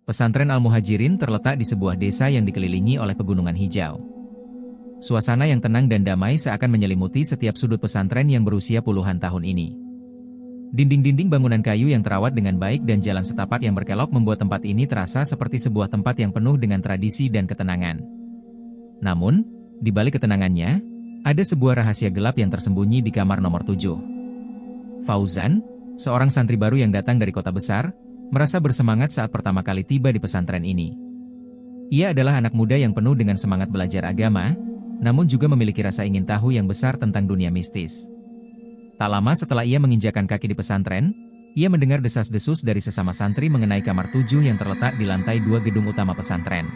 Pesantren Al-Muhajirin terletak di sebuah desa yang dikelilingi oleh pegunungan hijau. Suasana yang tenang dan damai seakan menyelimuti setiap sudut pesantren yang berusia puluhan tahun ini. Dinding-dinding bangunan kayu yang terawat dengan baik dan jalan setapak yang berkelok membuat tempat ini terasa seperti sebuah tempat yang penuh dengan tradisi dan ketenangan. Namun, di balik ketenangannya, ada sebuah rahasia gelap yang tersembunyi di kamar nomor 7. Fauzan, seorang santri baru yang datang dari kota besar, merasa bersemangat saat pertama kali tiba di pesantren ini. Ia adalah anak muda yang penuh dengan semangat belajar agama, namun juga memiliki rasa ingin tahu yang besar tentang dunia mistis. Tak lama setelah ia menginjakan kaki di pesantren, ia mendengar desas-desus dari sesama santri mengenai kamar 7 yang terletak di lantai 2 gedung utama pesantren.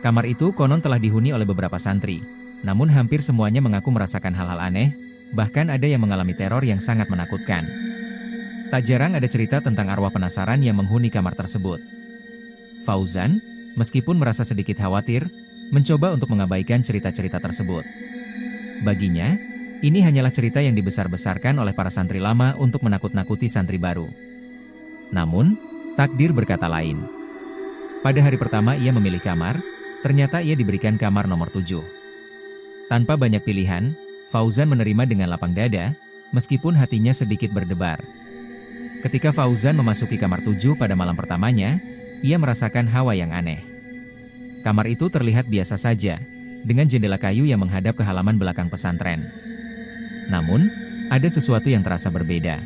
Kamar itu konon telah dihuni oleh beberapa santri, namun hampir semuanya mengaku merasakan hal-hal aneh, bahkan ada yang mengalami teror yang sangat menakutkan. Tak jarang ada cerita tentang arwah penasaran yang menghuni kamar tersebut. Fauzan, meskipun merasa sedikit khawatir, mencoba untuk mengabaikan cerita-cerita tersebut. Baginya, ini hanyalah cerita yang dibesar-besarkan oleh para santri lama untuk menakut-nakuti santri baru. Namun, takdir berkata lain. Pada hari pertama ia memilih kamar, ternyata ia diberikan kamar nomor 7. Tanpa banyak pilihan, Fauzan menerima dengan lapang dada, meskipun hatinya sedikit berdebar. Ketika Fauzan memasuki kamar 7 pada malam pertamanya, ia merasakan hawa yang aneh. Kamar itu terlihat biasa saja, dengan jendela kayu yang menghadap ke halaman belakang pesantren. Namun, ada sesuatu yang terasa berbeda.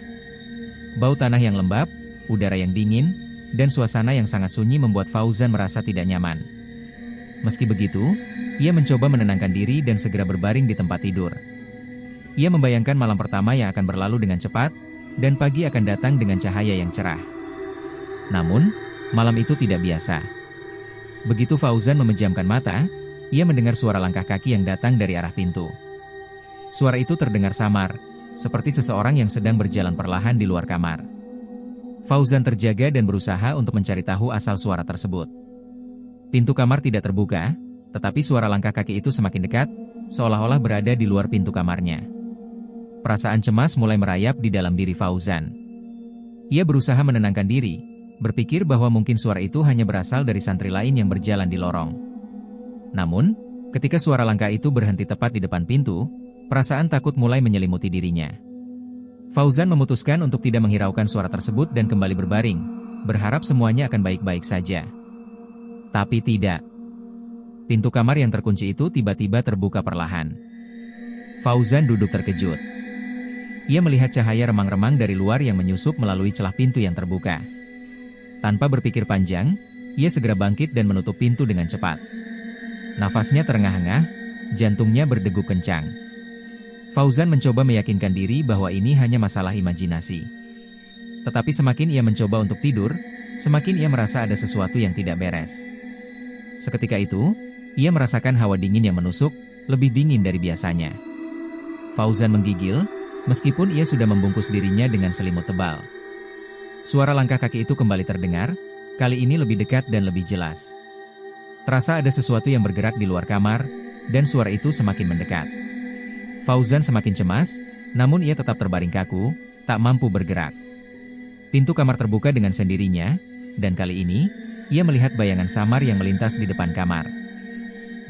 Bau tanah yang lembab, udara yang dingin, dan suasana yang sangat sunyi membuat Fauzan merasa tidak nyaman. Meski begitu, ia mencoba menenangkan diri dan segera berbaring di tempat tidur. Ia membayangkan malam pertama yang akan berlalu dengan cepat, dan pagi akan datang dengan cahaya yang cerah. Namun, malam itu tidak biasa. Begitu Fauzan memejamkan mata, ia mendengar suara langkah kaki yang datang dari arah pintu. Suara itu terdengar samar, seperti seseorang yang sedang berjalan perlahan di luar kamar. Fauzan terjaga dan berusaha untuk mencari tahu asal suara tersebut. Pintu kamar tidak terbuka, tetapi suara langkah kaki itu semakin dekat, seolah-olah berada di luar pintu kamarnya. Perasaan cemas mulai merayap di dalam diri Fauzan. Ia berusaha menenangkan diri, berpikir bahwa mungkin suara itu hanya berasal dari santri lain yang berjalan di lorong. Namun, ketika suara langkah itu berhenti tepat di depan pintu, perasaan takut mulai menyelimuti dirinya. Fauzan memutuskan untuk tidak menghiraukan suara tersebut dan kembali berbaring, berharap semuanya akan baik-baik saja. Tapi tidak. Pintu kamar yang terkunci itu tiba-tiba terbuka perlahan. Fauzan duduk terkejut. Ia melihat cahaya remang-remang dari luar yang menyusup melalui celah pintu yang terbuka. Tanpa berpikir panjang, ia segera bangkit dan menutup pintu dengan cepat. Nafasnya terengah-engah, jantungnya berdegup kencang. Fauzan mencoba meyakinkan diri bahwa ini hanya masalah imajinasi. Tetapi semakin ia mencoba untuk tidur, semakin ia merasa ada sesuatu yang tidak beres. Seketika itu, ia merasakan hawa dingin yang menusuk, lebih dingin dari biasanya. Fauzan menggigil, meskipun ia sudah membungkus dirinya dengan selimut tebal. Suara langkah kaki itu kembali terdengar, kali ini lebih dekat dan lebih jelas. Terasa ada sesuatu yang bergerak di luar kamar, dan suara itu semakin mendekat. Fauzan semakin cemas, namun ia tetap terbaring kaku, tak mampu bergerak. Pintu kamar terbuka dengan sendirinya, dan kali ini, ia melihat bayangan samar yang melintas di depan kamar.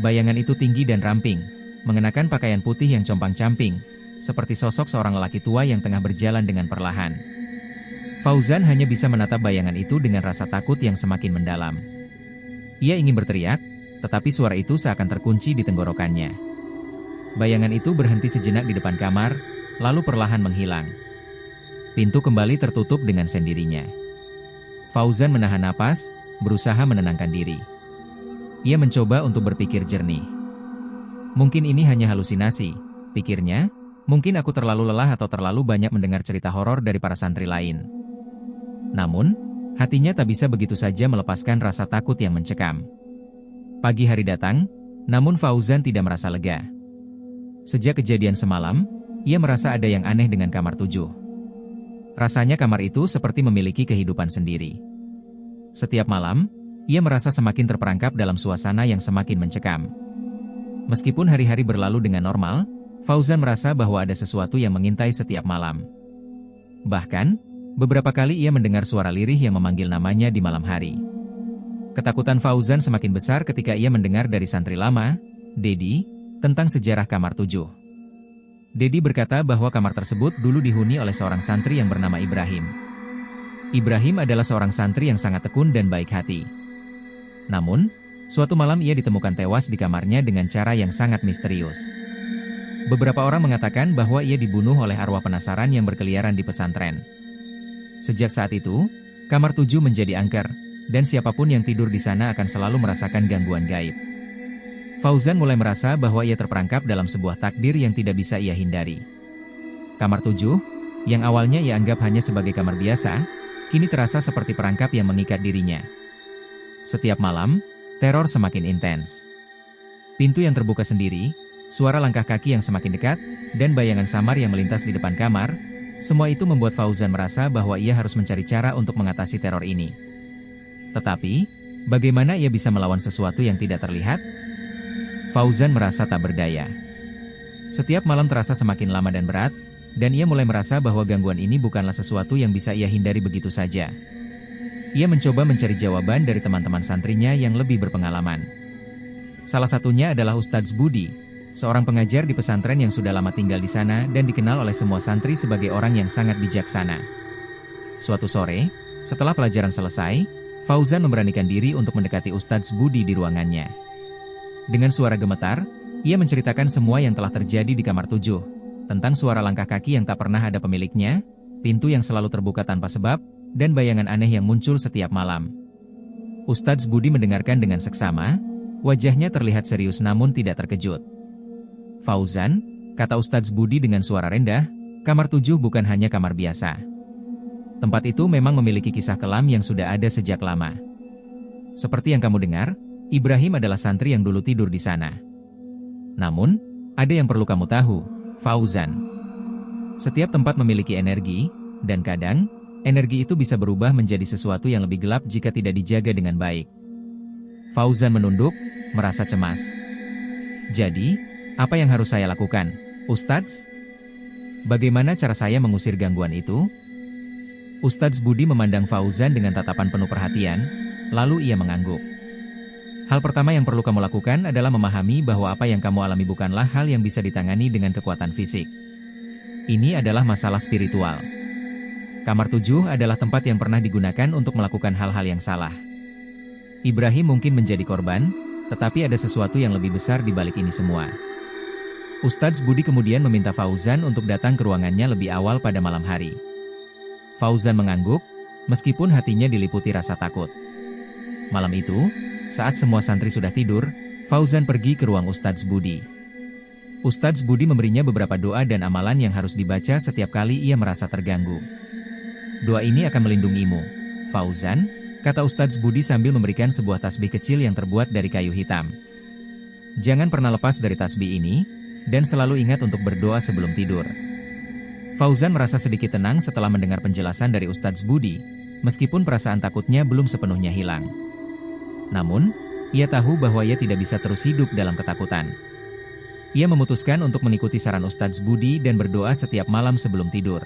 Bayangan itu tinggi dan ramping, mengenakan pakaian putih yang compang-camping, seperti sosok seorang lelaki tua yang tengah berjalan dengan perlahan. Fauzan hanya bisa menatap bayangan itu dengan rasa takut yang semakin mendalam. Ia ingin berteriak, tetapi suara itu seakan terkunci di tenggorokannya. Bayangan itu berhenti sejenak di depan kamar, lalu perlahan menghilang. Pintu kembali tertutup dengan sendirinya. Fauzan menahan napas, berusaha menenangkan diri. Ia mencoba untuk berpikir jernih. Mungkin ini hanya halusinasi, pikirnya. Mungkin aku terlalu lelah atau terlalu banyak mendengar cerita horor dari para santri lain. Namun, hatinya tak bisa begitu saja melepaskan rasa takut yang mencekam. Pagi hari datang, namun Fauzan tidak merasa lega. Sejak kejadian semalam, ia merasa ada yang aneh dengan kamar 7. Rasanya kamar itu seperti memiliki kehidupan sendiri. Setiap malam, ia merasa semakin terperangkap dalam suasana yang semakin mencekam. Meskipun hari-hari berlalu dengan normal, Fauzan merasa bahwa ada sesuatu yang mengintai setiap malam. Bahkan, beberapa kali ia mendengar suara lirih yang memanggil namanya di malam hari. Ketakutan Fauzan semakin besar ketika ia mendengar dari santri lama, Dedi, tentang sejarah kamar 7. Dedi berkata bahwa kamar tersebut dulu dihuni oleh seorang santri yang bernama Ibrahim. Ibrahim adalah seorang santri yang sangat tekun dan baik hati. Namun, suatu malam ia ditemukan tewas di kamarnya dengan cara yang sangat misterius. Beberapa orang mengatakan bahwa ia dibunuh oleh arwah penasaran yang berkeliaran di pesantren. Sejak saat itu, kamar 7 menjadi angker, dan siapapun yang tidur di sana akan selalu merasakan gangguan gaib. Fauzan mulai merasa bahwa ia terperangkap dalam sebuah takdir yang tidak bisa ia hindari. Kamar 7, yang awalnya ia anggap hanya sebagai kamar biasa, kini terasa seperti perangkap yang mengikat dirinya. Setiap malam, teror semakin intens. Pintu yang terbuka sendiri, suara langkah kaki yang semakin dekat, dan bayangan samar yang melintas di depan kamar, semua itu membuat Fauzan merasa bahwa ia harus mencari cara untuk mengatasi teror ini. Tetapi, bagaimana ia bisa melawan sesuatu yang tidak terlihat? Fauzan merasa tak berdaya. Setiap malam terasa semakin lama dan berat, dan ia mulai merasa bahwa gangguan ini bukanlah sesuatu yang bisa ia hindari begitu saja. Ia mencoba mencari jawaban dari teman-teman santrinya yang lebih berpengalaman. Salah satunya adalah Ustadz Budi, seorang pengajar di pesantren yang sudah lama tinggal di sana dan dikenal oleh semua santri sebagai orang yang sangat bijaksana. Suatu sore, setelah pelajaran selesai, Fauzan memberanikan diri untuk mendekati Ustadz Budi di ruangannya. Dengan suara gemetar, ia menceritakan semua yang telah terjadi di kamar 7, tentang suara langkah kaki yang tak pernah ada pemiliknya, pintu yang selalu terbuka tanpa sebab, dan bayangan aneh yang muncul setiap malam. Ustadz Budi mendengarkan dengan seksama, wajahnya terlihat serius namun tidak terkejut. Fauzan, kata Ustadz Budi dengan suara rendah, kamar 7 bukan hanya kamar biasa. Tempat itu memang memiliki kisah kelam yang sudah ada sejak lama. Seperti yang kamu dengar, Ibrahim adalah santri yang dulu tidur di sana. Namun, ada yang perlu kamu tahu, Fauzan. Setiap tempat memiliki energi, dan kadang, energi itu bisa berubah menjadi sesuatu yang lebih gelap jika tidak dijaga dengan baik. Fauzan menunduk, merasa cemas. Jadi, apa yang harus saya lakukan, Ustadz? Bagaimana cara saya mengusir gangguan itu? Ustadz Budi memandang Fauzan dengan tatapan penuh perhatian, lalu ia mengangguk. Hal pertama yang perlu kamu lakukan adalah memahami bahwa apa yang kamu alami bukanlah hal yang bisa ditangani dengan kekuatan fisik. Ini adalah masalah spiritual. Kamar 7 adalah tempat yang pernah digunakan untuk melakukan hal-hal yang salah. Ibrahim mungkin menjadi korban, tetapi ada sesuatu yang lebih besar di balik ini semua. Ustadz Budi kemudian meminta Fauzan untuk datang ke ruangannya lebih awal pada malam hari. Fauzan mengangguk, meskipun hatinya diliputi rasa takut. Malam itu, saat semua santri sudah tidur, Fauzan pergi ke ruang Ustadz Budi. Ustadz Budi memberinya beberapa doa dan amalan yang harus dibaca setiap kali ia merasa terganggu. Doa ini akan melindungimu, Fauzan, kata Ustadz Budi sambil memberikan sebuah tasbih kecil yang terbuat dari kayu hitam. Jangan pernah lepas dari tasbih ini, dan selalu ingat untuk berdoa sebelum tidur. Fauzan merasa sedikit tenang setelah mendengar penjelasan dari Ustadz Budi, meskipun perasaan takutnya belum sepenuhnya hilang. Namun, ia tahu bahwa ia tidak bisa terus hidup dalam ketakutan. Ia memutuskan untuk mengikuti saran Ustadz Budi dan berdoa setiap malam sebelum tidur.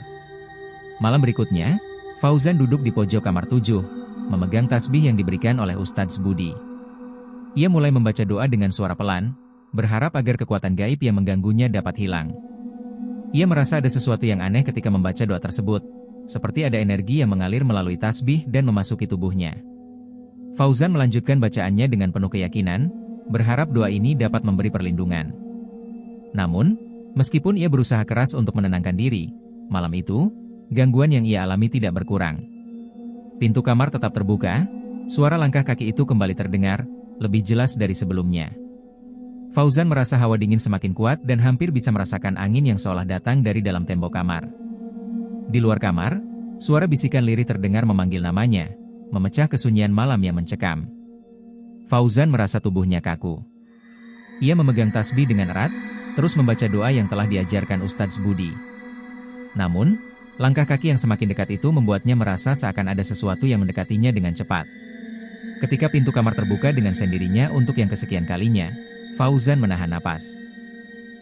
Malam berikutnya, Fauzan duduk di pojok kamar 7, memegang tasbih yang diberikan oleh Ustadz Budi. Ia mulai membaca doa dengan suara pelan, berharap agar kekuatan gaib yang mengganggunya dapat hilang. Ia merasa ada sesuatu yang aneh ketika membaca doa tersebut, seperti ada energi yang mengalir melalui tasbih dan memasuki tubuhnya. Fauzan melanjutkan bacaannya dengan penuh keyakinan, berharap doa ini dapat memberi perlindungan. Namun, meskipun ia berusaha keras untuk menenangkan diri, malam itu, gangguan yang ia alami tidak berkurang. Pintu kamar tetap terbuka, suara langkah kaki itu kembali terdengar, lebih jelas dari sebelumnya. Fauzan merasa hawa dingin semakin kuat dan hampir bisa merasakan angin yang seolah datang dari dalam tembok kamar. Di luar kamar, suara bisikan lirih terdengar memanggil namanya, memecah kesunyian malam yang mencekam. Fauzan merasa tubuhnya kaku. Ia memegang tasbih dengan erat, terus membaca doa yang telah diajarkan Ustadz Budi. Namun, langkah kaki yang semakin dekat itu membuatnya merasa seakan ada sesuatu yang mendekatinya dengan cepat. Ketika pintu kamar terbuka dengan sendirinya untuk yang kesekian kalinya, Fauzan menahan napas.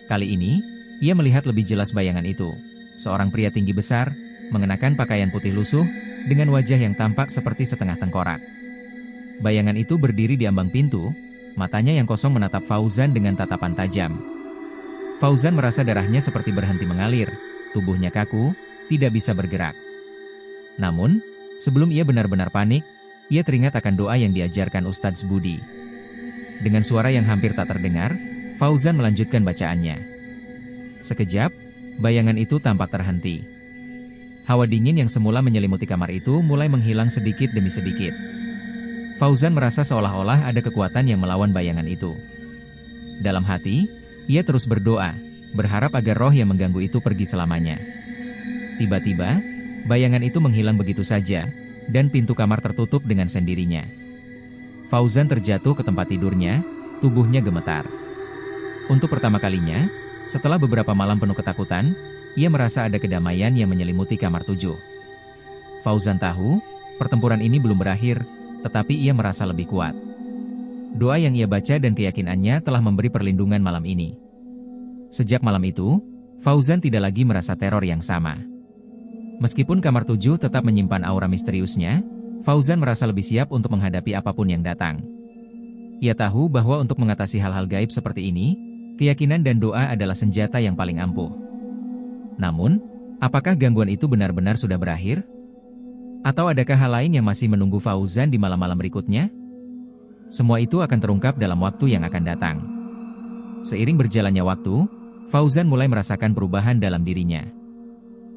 Kali ini, ia melihat lebih jelas bayangan itu. Seorang pria tinggi besar, mengenakan pakaian putih lusuh, dengan wajah yang tampak seperti setengah tengkorak. Bayangan itu berdiri di ambang pintu, matanya yang kosong menatap Fauzan dengan tatapan tajam. Fauzan merasa darahnya seperti berhenti mengalir, tubuhnya kaku, tidak bisa bergerak. Namun, sebelum ia benar-benar panik, ia teringat akan doa yang diajarkan Ustadz Budi. Dengan suara yang hampir tak terdengar, Fauzan melanjutkan bacaannya. Sekejap, bayangan itu tampak terhenti. Hawa dingin yang semula menyelimuti kamar itu mulai menghilang sedikit demi sedikit. Fauzan merasa seolah-olah ada kekuatan yang melawan bayangan itu. Dalam hati, ia terus berdoa, berharap agar roh yang mengganggu itu pergi selamanya. Tiba-tiba, bayangan itu menghilang begitu saja, dan pintu kamar tertutup dengan sendirinya. Fauzan terjatuh ke tempat tidurnya, tubuhnya gemetar. Untuk pertama kalinya, setelah beberapa malam penuh ketakutan, ia merasa ada kedamaian yang menyelimuti kamar 7. Fauzan tahu, pertempuran ini belum berakhir, tetapi ia merasa lebih kuat. Doa yang ia baca dan keyakinannya telah memberi perlindungan malam ini. Sejak malam itu, Fauzan tidak lagi merasa teror yang sama. Meskipun kamar 7 tetap menyimpan aura misteriusnya, Fauzan merasa lebih siap untuk menghadapi apapun yang datang. Ia tahu bahwa untuk mengatasi hal-hal gaib seperti ini, keyakinan dan doa adalah senjata yang paling ampuh. Namun, apakah gangguan itu benar-benar sudah berakhir? Atau adakah hal lain yang masih menunggu Fauzan di malam-malam berikutnya? Semua itu akan terungkap dalam waktu yang akan datang. Seiring berjalannya waktu, Fauzan mulai merasakan perubahan dalam dirinya.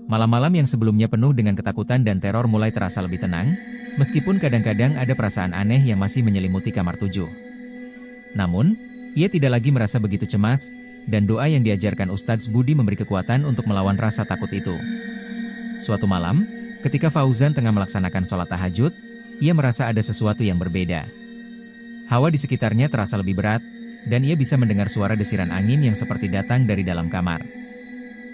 Malam-malam yang sebelumnya penuh dengan ketakutan dan teror mulai terasa lebih tenang, meskipun kadang-kadang ada perasaan aneh yang masih menyelimuti kamar 7. Namun, ia tidak lagi merasa begitu cemas, dan doa yang diajarkan Ustadz Budi memberi kekuatan untuk melawan rasa takut itu. Suatu malam, ketika Fauzan tengah melaksanakan sholat tahajud, ia merasa ada sesuatu yang berbeda. Hawa di sekitarnya terasa lebih berat, dan ia bisa mendengar suara desiran angin yang seperti datang dari dalam kamar.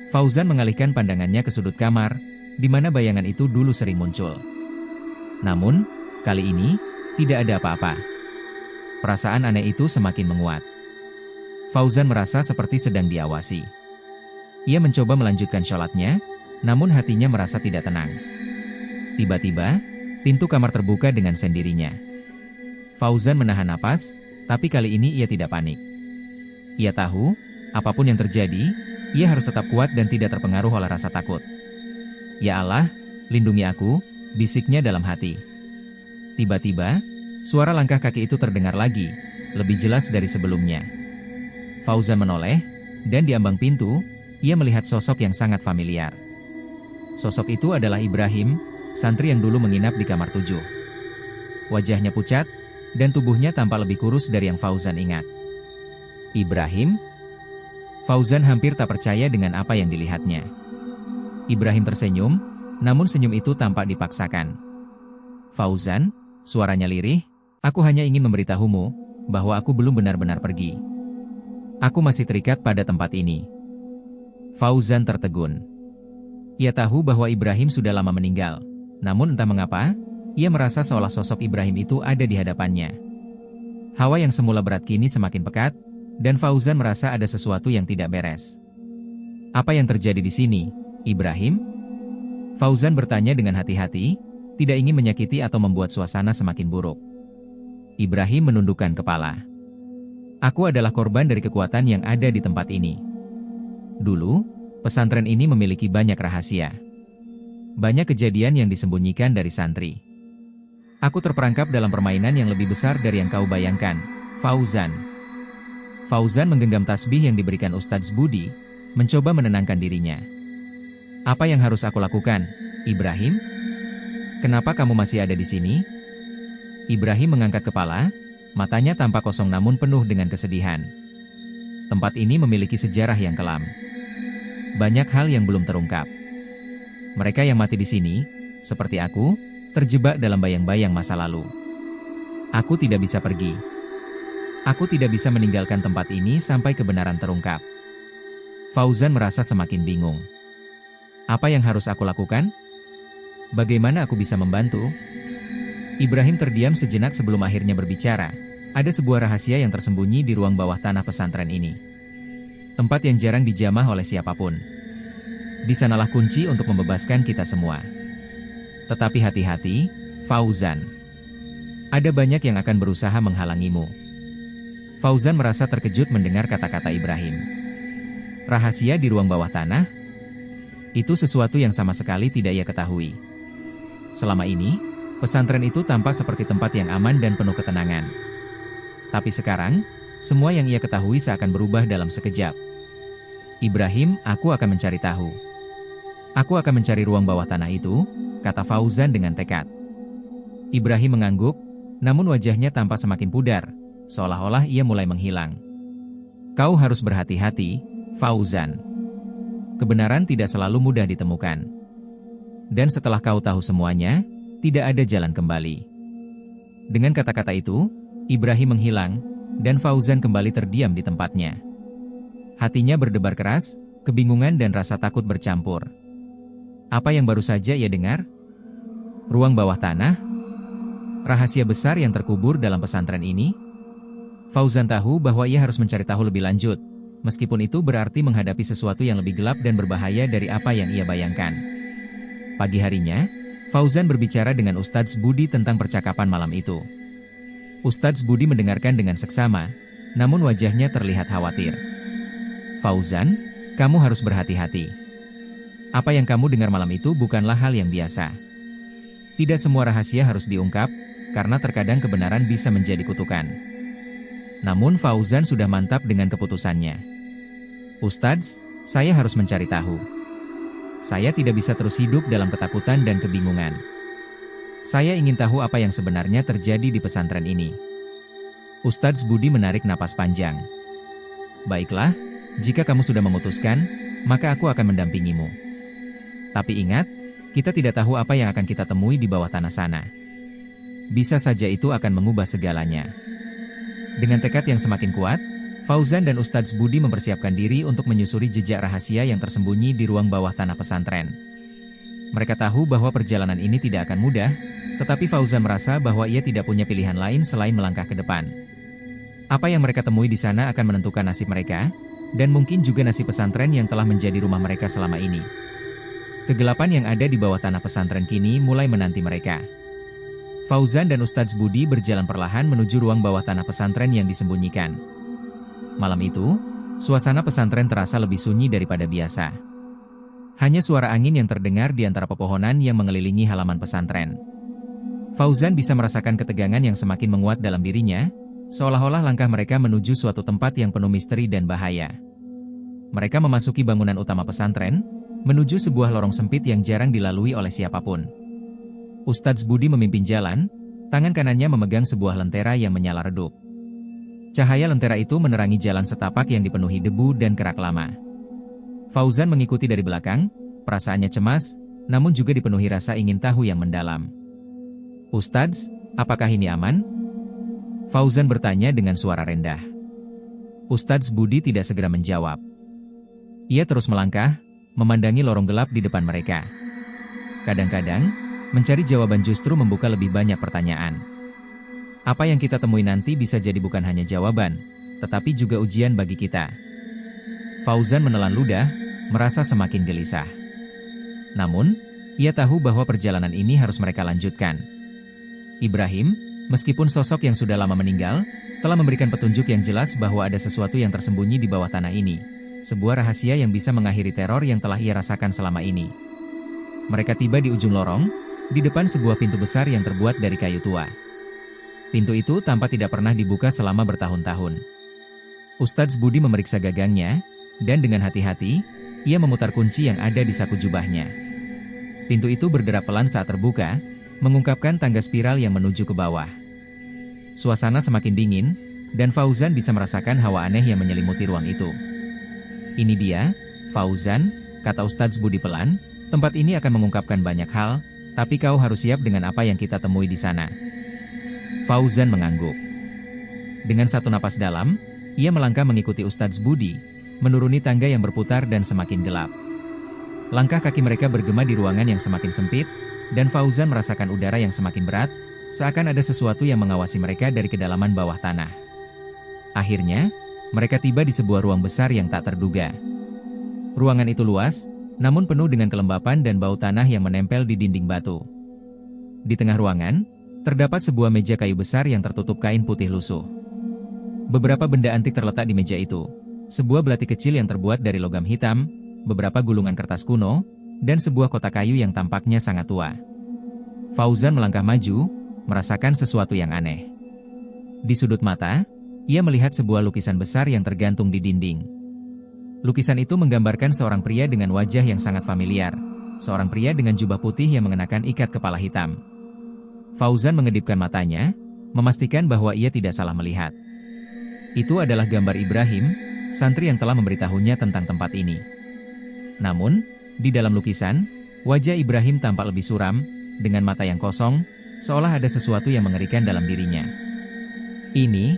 Fauzan mengalihkan pandangannya ke sudut kamar, di mana bayangan itu dulu sering muncul. Namun, kali ini, tidak ada apa-apa. Perasaan aneh itu semakin menguat. Fauzan merasa seperti sedang diawasi. Ia mencoba melanjutkan sholatnya, namun hatinya merasa tidak tenang. Tiba-tiba, pintu kamar terbuka dengan sendirinya. Fauzan menahan napas, tapi kali ini ia tidak panik. Ia tahu, apapun yang terjadi, ia harus tetap kuat dan tidak terpengaruh oleh rasa takut. Ya Allah, lindungi aku, bisiknya dalam hati. Tiba-tiba, suara langkah kaki itu terdengar lagi, lebih jelas dari sebelumnya. Fauzan menoleh, dan di ambang pintu, ia melihat sosok yang sangat familiar. Sosok itu adalah Ibrahim, santri yang dulu menginap di kamar 7. Wajahnya pucat, dan tubuhnya tampak lebih kurus dari yang Fauzan ingat. Ibrahim? Fauzan hampir tak percaya dengan apa yang dilihatnya. Ibrahim tersenyum, namun senyum itu tampak dipaksakan. Fauzan, suaranya lirih, aku hanya ingin memberitahumu, bahwa aku belum benar-benar pergi. Aku masih terikat pada tempat ini. Fauzan tertegun. Ia tahu bahwa Ibrahim sudah lama meninggal, namun entah mengapa, ia merasa seolah sosok Ibrahim itu ada di hadapannya. Hawa yang semula berat kini semakin pekat, dan Fauzan merasa ada sesuatu yang tidak beres. Apa yang terjadi di sini, Ibrahim? Fauzan bertanya dengan hati-hati, tidak ingin menyakiti atau membuat suasana semakin buruk. Ibrahim menundukkan kepala. Aku adalah korban dari kekuatan yang ada di tempat ini. Dulu, pesantren ini memiliki banyak rahasia. Banyak kejadian yang disembunyikan dari santri. Aku terperangkap dalam permainan yang lebih besar dari yang kau bayangkan, Fauzan. Fauzan menggenggam tasbih yang diberikan Ustadz Budi, mencoba menenangkan dirinya. Apa yang harus aku lakukan, Ibrahim? Kenapa kamu masih ada di sini? Ibrahim mengangkat kepala, matanya tampak kosong namun penuh dengan kesedihan. Tempat ini memiliki sejarah yang kelam. Banyak hal yang belum terungkap. Mereka yang mati di sini, seperti aku, terjebak dalam bayang-bayang masa lalu. Aku tidak bisa pergi. Aku tidak bisa meninggalkan tempat ini sampai kebenaran terungkap. Fauzan merasa semakin bingung. Apa yang harus aku lakukan? Bagaimana aku bisa membantu? Ibrahim terdiam sejenak sebelum akhirnya berbicara. Ada sebuah rahasia yang tersembunyi di ruang bawah tanah pesantren ini. Tempat yang jarang dijamah oleh siapapun. Di sanalah kunci untuk membebaskan kita semua. Tetapi hati-hati, Fauzan. Ada banyak yang akan berusaha menghalangimu. Fauzan merasa terkejut mendengar kata-kata Ibrahim. Rahasia di ruang bawah tanah? Itu sesuatu yang sama sekali tidak ia ketahui. Selama ini, pesantren itu tampak seperti tempat yang aman dan penuh ketenangan. Tapi sekarang, semua yang ia ketahui seakan berubah dalam sekejap. Ibrahim, aku akan mencari tahu. Aku akan mencari ruang bawah tanah itu, kata Fauzan dengan tekad. Ibrahim mengangguk, namun wajahnya tampak semakin pudar, seolah-olah ia mulai menghilang. Kau harus berhati-hati, Fauzan. Kebenaran tidak selalu mudah ditemukan. Dan setelah kau tahu semuanya, tidak ada jalan kembali. Dengan kata-kata itu, Ibrahim menghilang, dan Fauzan kembali terdiam di tempatnya. Hatinya berdebar keras, kebingungan dan rasa takut bercampur. Apa yang baru saja ia dengar? Ruang bawah tanah? Rahasia besar yang terkubur dalam pesantren ini? Fauzan tahu bahwa ia harus mencari tahu lebih lanjut, meskipun itu berarti menghadapi sesuatu yang lebih gelap dan berbahaya dari apa yang ia bayangkan. Pagi harinya, Fauzan berbicara dengan Ustadz Budi tentang percakapan malam itu. Ustadz Budi mendengarkan dengan seksama, namun wajahnya terlihat khawatir. Fauzan, kamu harus berhati-hati. Apa yang kamu dengar malam itu bukanlah hal yang biasa. Tidak semua rahasia harus diungkap, karena terkadang kebenaran bisa menjadi kutukan. Namun Fauzan sudah mantap dengan keputusannya. Ustadz, saya harus mencari tahu. Saya tidak bisa terus hidup dalam ketakutan dan kebingungan. Saya ingin tahu apa yang sebenarnya terjadi di pesantren ini. Ustadz Budi menarik napas panjang. Baiklah, jika kamu sudah memutuskan, maka aku akan mendampingimu. Tapi ingat, kita tidak tahu apa yang akan kita temui di bawah tanah sana. Bisa saja itu akan mengubah segalanya. Dengan tekad yang semakin kuat, Fauzan dan Ustadz Budi mempersiapkan diri untuk menyusuri jejak rahasia yang tersembunyi di ruang bawah tanah pesantren. Mereka tahu bahwa perjalanan ini tidak akan mudah, tetapi Fauzan merasa bahwa ia tidak punya pilihan lain selain melangkah ke depan. Apa yang mereka temui di sana akan menentukan nasib mereka, dan mungkin juga nasib pesantren yang telah menjadi rumah mereka selama ini. Kegelapan yang ada di bawah tanah pesantren kini mulai menanti mereka. Fauzan dan Ustadz Budi berjalan perlahan menuju ruang bawah tanah pesantren yang disembunyikan. Malam itu, suasana pesantren terasa lebih sunyi daripada biasa. Hanya suara angin yang terdengar di antara pepohonan yang mengelilingi halaman pesantren. Fauzan bisa merasakan ketegangan yang semakin menguat dalam dirinya, seolah-olah langkah mereka menuju suatu tempat yang penuh misteri dan bahaya. Mereka memasuki bangunan utama pesantren, menuju sebuah lorong sempit yang jarang dilalui oleh siapapun. Ustadz Budi memimpin jalan, tangan kanannya memegang sebuah lentera yang menyala redup. Cahaya lentera itu menerangi jalan setapak yang dipenuhi debu dan kerak lama. Fauzan mengikuti dari belakang, perasaannya cemas, namun juga dipenuhi rasa ingin tahu yang mendalam. Ustadz, apakah ini aman? Fauzan bertanya dengan suara rendah. Ustadz Budi tidak segera menjawab. Ia terus melangkah, memandangi lorong gelap di depan mereka. Kadang-kadang, mencari jawaban justru membuka lebih banyak pertanyaan. Apa yang kita temui nanti bisa jadi bukan hanya jawaban, tetapi juga ujian bagi kita. Fauzan menelan ludah, merasa semakin gelisah. Namun, ia tahu bahwa perjalanan ini harus mereka lanjutkan. Ibrahim, meskipun sosok yang sudah lama meninggal, telah memberikan petunjuk yang jelas bahwa ada sesuatu yang tersembunyi di bawah tanah ini. Sebuah rahasia yang bisa mengakhiri teror yang telah ia rasakan selama ini. Mereka tiba di ujung lorong, di depan sebuah pintu besar yang terbuat dari kayu tua. Pintu itu tampak tidak pernah dibuka selama bertahun-tahun. Ustadz Budi memeriksa gagangnya, dan dengan hati-hati, ia memutar kunci yang ada di saku jubahnya. Pintu itu berderap pelan saat terbuka, mengungkapkan tangga spiral yang menuju ke bawah. Suasana semakin dingin, dan Fauzan bisa merasakan hawa aneh yang menyelimuti ruang itu. Ini dia, Fauzan, kata Ustadz Budi pelan, tempat ini akan mengungkapkan banyak hal, tapi kau harus siap dengan apa yang kita temui di sana. Fauzan mengangguk. Dengan satu napas dalam, ia melangkah mengikuti Ustadz Budi, menuruni tangga yang berputar dan semakin gelap. Langkah kaki mereka bergema di ruangan yang semakin sempit, dan Fauzan merasakan udara yang semakin berat, seakan ada sesuatu yang mengawasi mereka dari kedalaman bawah tanah. Akhirnya, mereka tiba di sebuah ruang besar yang tak terduga. Ruangan itu luas, namun penuh dengan kelembapan dan bau tanah yang menempel di dinding batu. Di tengah ruangan, Terdapat sebuah meja kayu besar yang tertutup kain putih lusuh. Beberapa benda antik terletak di meja itu. Sebuah belati kecil yang terbuat dari logam hitam, beberapa gulungan kertas kuno, dan sebuah kotak kayu yang tampaknya sangat tua. Fauzan melangkah maju, merasakan sesuatu yang aneh. Di sudut mata, ia melihat sebuah lukisan besar yang tergantung di dinding. Lukisan itu menggambarkan seorang pria dengan wajah yang sangat familiar, seorang pria dengan jubah putih yang mengenakan ikat kepala hitam. Fauzan mengedipkan matanya, memastikan bahwa ia tidak salah melihat. Itu adalah gambar Ibrahim, santri yang telah memberitahunya tentang tempat ini. Namun, di dalam lukisan, wajah Ibrahim tampak lebih suram, dengan mata yang kosong, seolah ada sesuatu yang mengerikan dalam dirinya. Ini?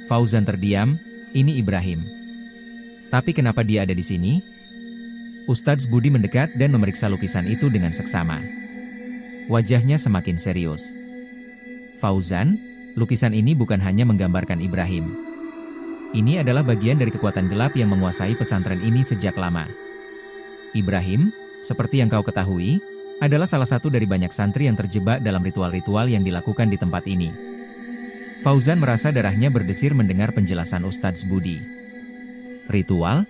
Fauzan terdiam, ini Ibrahim. Tapi kenapa dia ada di sini? Ustadz Budi mendekat dan memeriksa lukisan itu dengan seksama. Wajahnya semakin serius. Fauzan, lukisan ini bukan hanya menggambarkan Ibrahim. Ini adalah bagian dari kekuatan gelap yang menguasai pesantren ini sejak lama. Ibrahim, seperti yang kau ketahui, adalah salah satu dari banyak santri yang terjebak dalam ritual-ritual yang dilakukan di tempat ini. Fauzan merasa darahnya berdesir mendengar penjelasan Ustadz Budi. Ritual?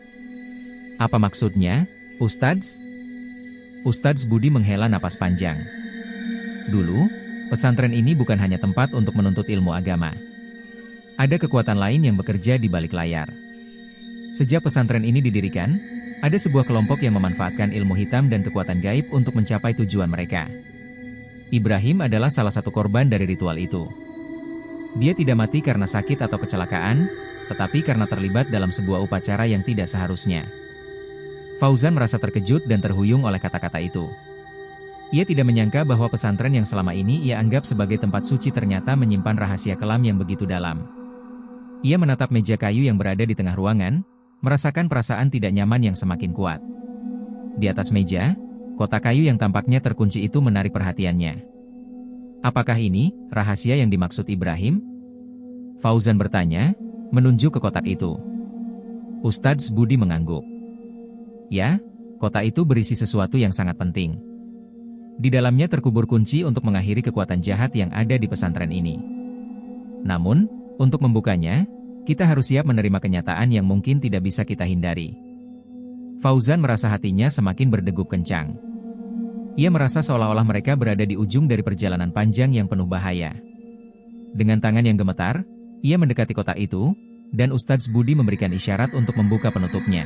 Apa maksudnya, Ustadz? Ustadz Budi menghela napas panjang. Dulu, pesantren ini bukan hanya tempat untuk menuntut ilmu agama. Ada kekuatan lain yang bekerja di balik layar. Sejak pesantren ini didirikan, ada sebuah kelompok yang memanfaatkan ilmu hitam dan kekuatan gaib untuk mencapai tujuan mereka. Ibrahim adalah salah satu korban dari ritual itu. Dia tidak mati karena sakit atau kecelakaan, tetapi karena terlibat dalam sebuah upacara yang tidak seharusnya. Fauzan merasa terkejut dan terhuyung oleh kata-kata itu. Ia tidak menyangka bahwa pesantren yang selama ini ia anggap sebagai tempat suci ternyata menyimpan rahasia kelam yang begitu dalam. Ia menatap meja kayu yang berada di tengah ruangan, merasakan perasaan tidak nyaman yang semakin kuat. Di atas meja, kotak kayu yang tampaknya terkunci itu menarik perhatiannya. Apakah ini rahasia yang dimaksud Ibrahim? Fauzan bertanya, menunjuk ke kotak itu. Ustadz Budi mengangguk. Ya, kotak itu berisi sesuatu yang sangat penting. Di dalamnya terkubur kunci untuk mengakhiri kekuatan jahat yang ada di pesantren ini. Namun, untuk membukanya, kita harus siap menerima kenyataan yang mungkin tidak bisa kita hindari. Fauzan merasa hatinya semakin berdegup kencang. Ia merasa seolah-olah mereka berada di ujung dari perjalanan panjang yang penuh bahaya. Dengan tangan yang gemetar, ia mendekati kotak itu, dan Ustadz Budi memberikan isyarat untuk membuka penutupnya.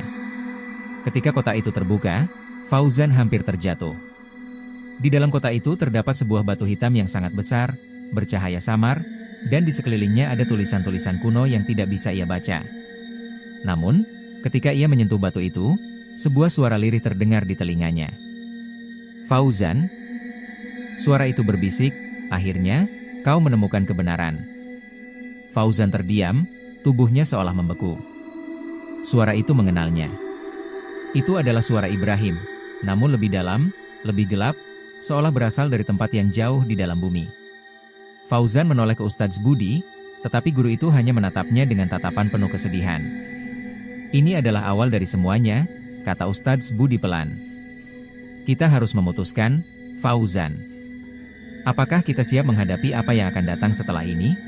Ketika kotak itu terbuka, Fauzan hampir terjatuh. Di dalam kotak itu terdapat sebuah batu hitam yang sangat besar, bercahaya samar, dan di sekelilingnya ada tulisan-tulisan kuno yang tidak bisa ia baca. Namun, ketika ia menyentuh batu itu, sebuah suara lirih terdengar di telinganya. Fauzan, suara itu berbisik, akhirnya, kau menemukan kebenaran. Fauzan terdiam, tubuhnya seolah membeku. Suara itu mengenalnya. Itu adalah suara Ibrahim, namun lebih dalam, lebih gelap, seolah berasal dari tempat yang jauh di dalam bumi. Fauzan menoleh ke Ustadz Budi, tetapi guru itu hanya menatapnya dengan tatapan penuh kesedihan. Ini adalah awal dari semuanya, kata Ustadz Budi pelan. Kita harus memutuskan, Fauzan. Apakah kita siap menghadapi apa yang akan datang setelah ini?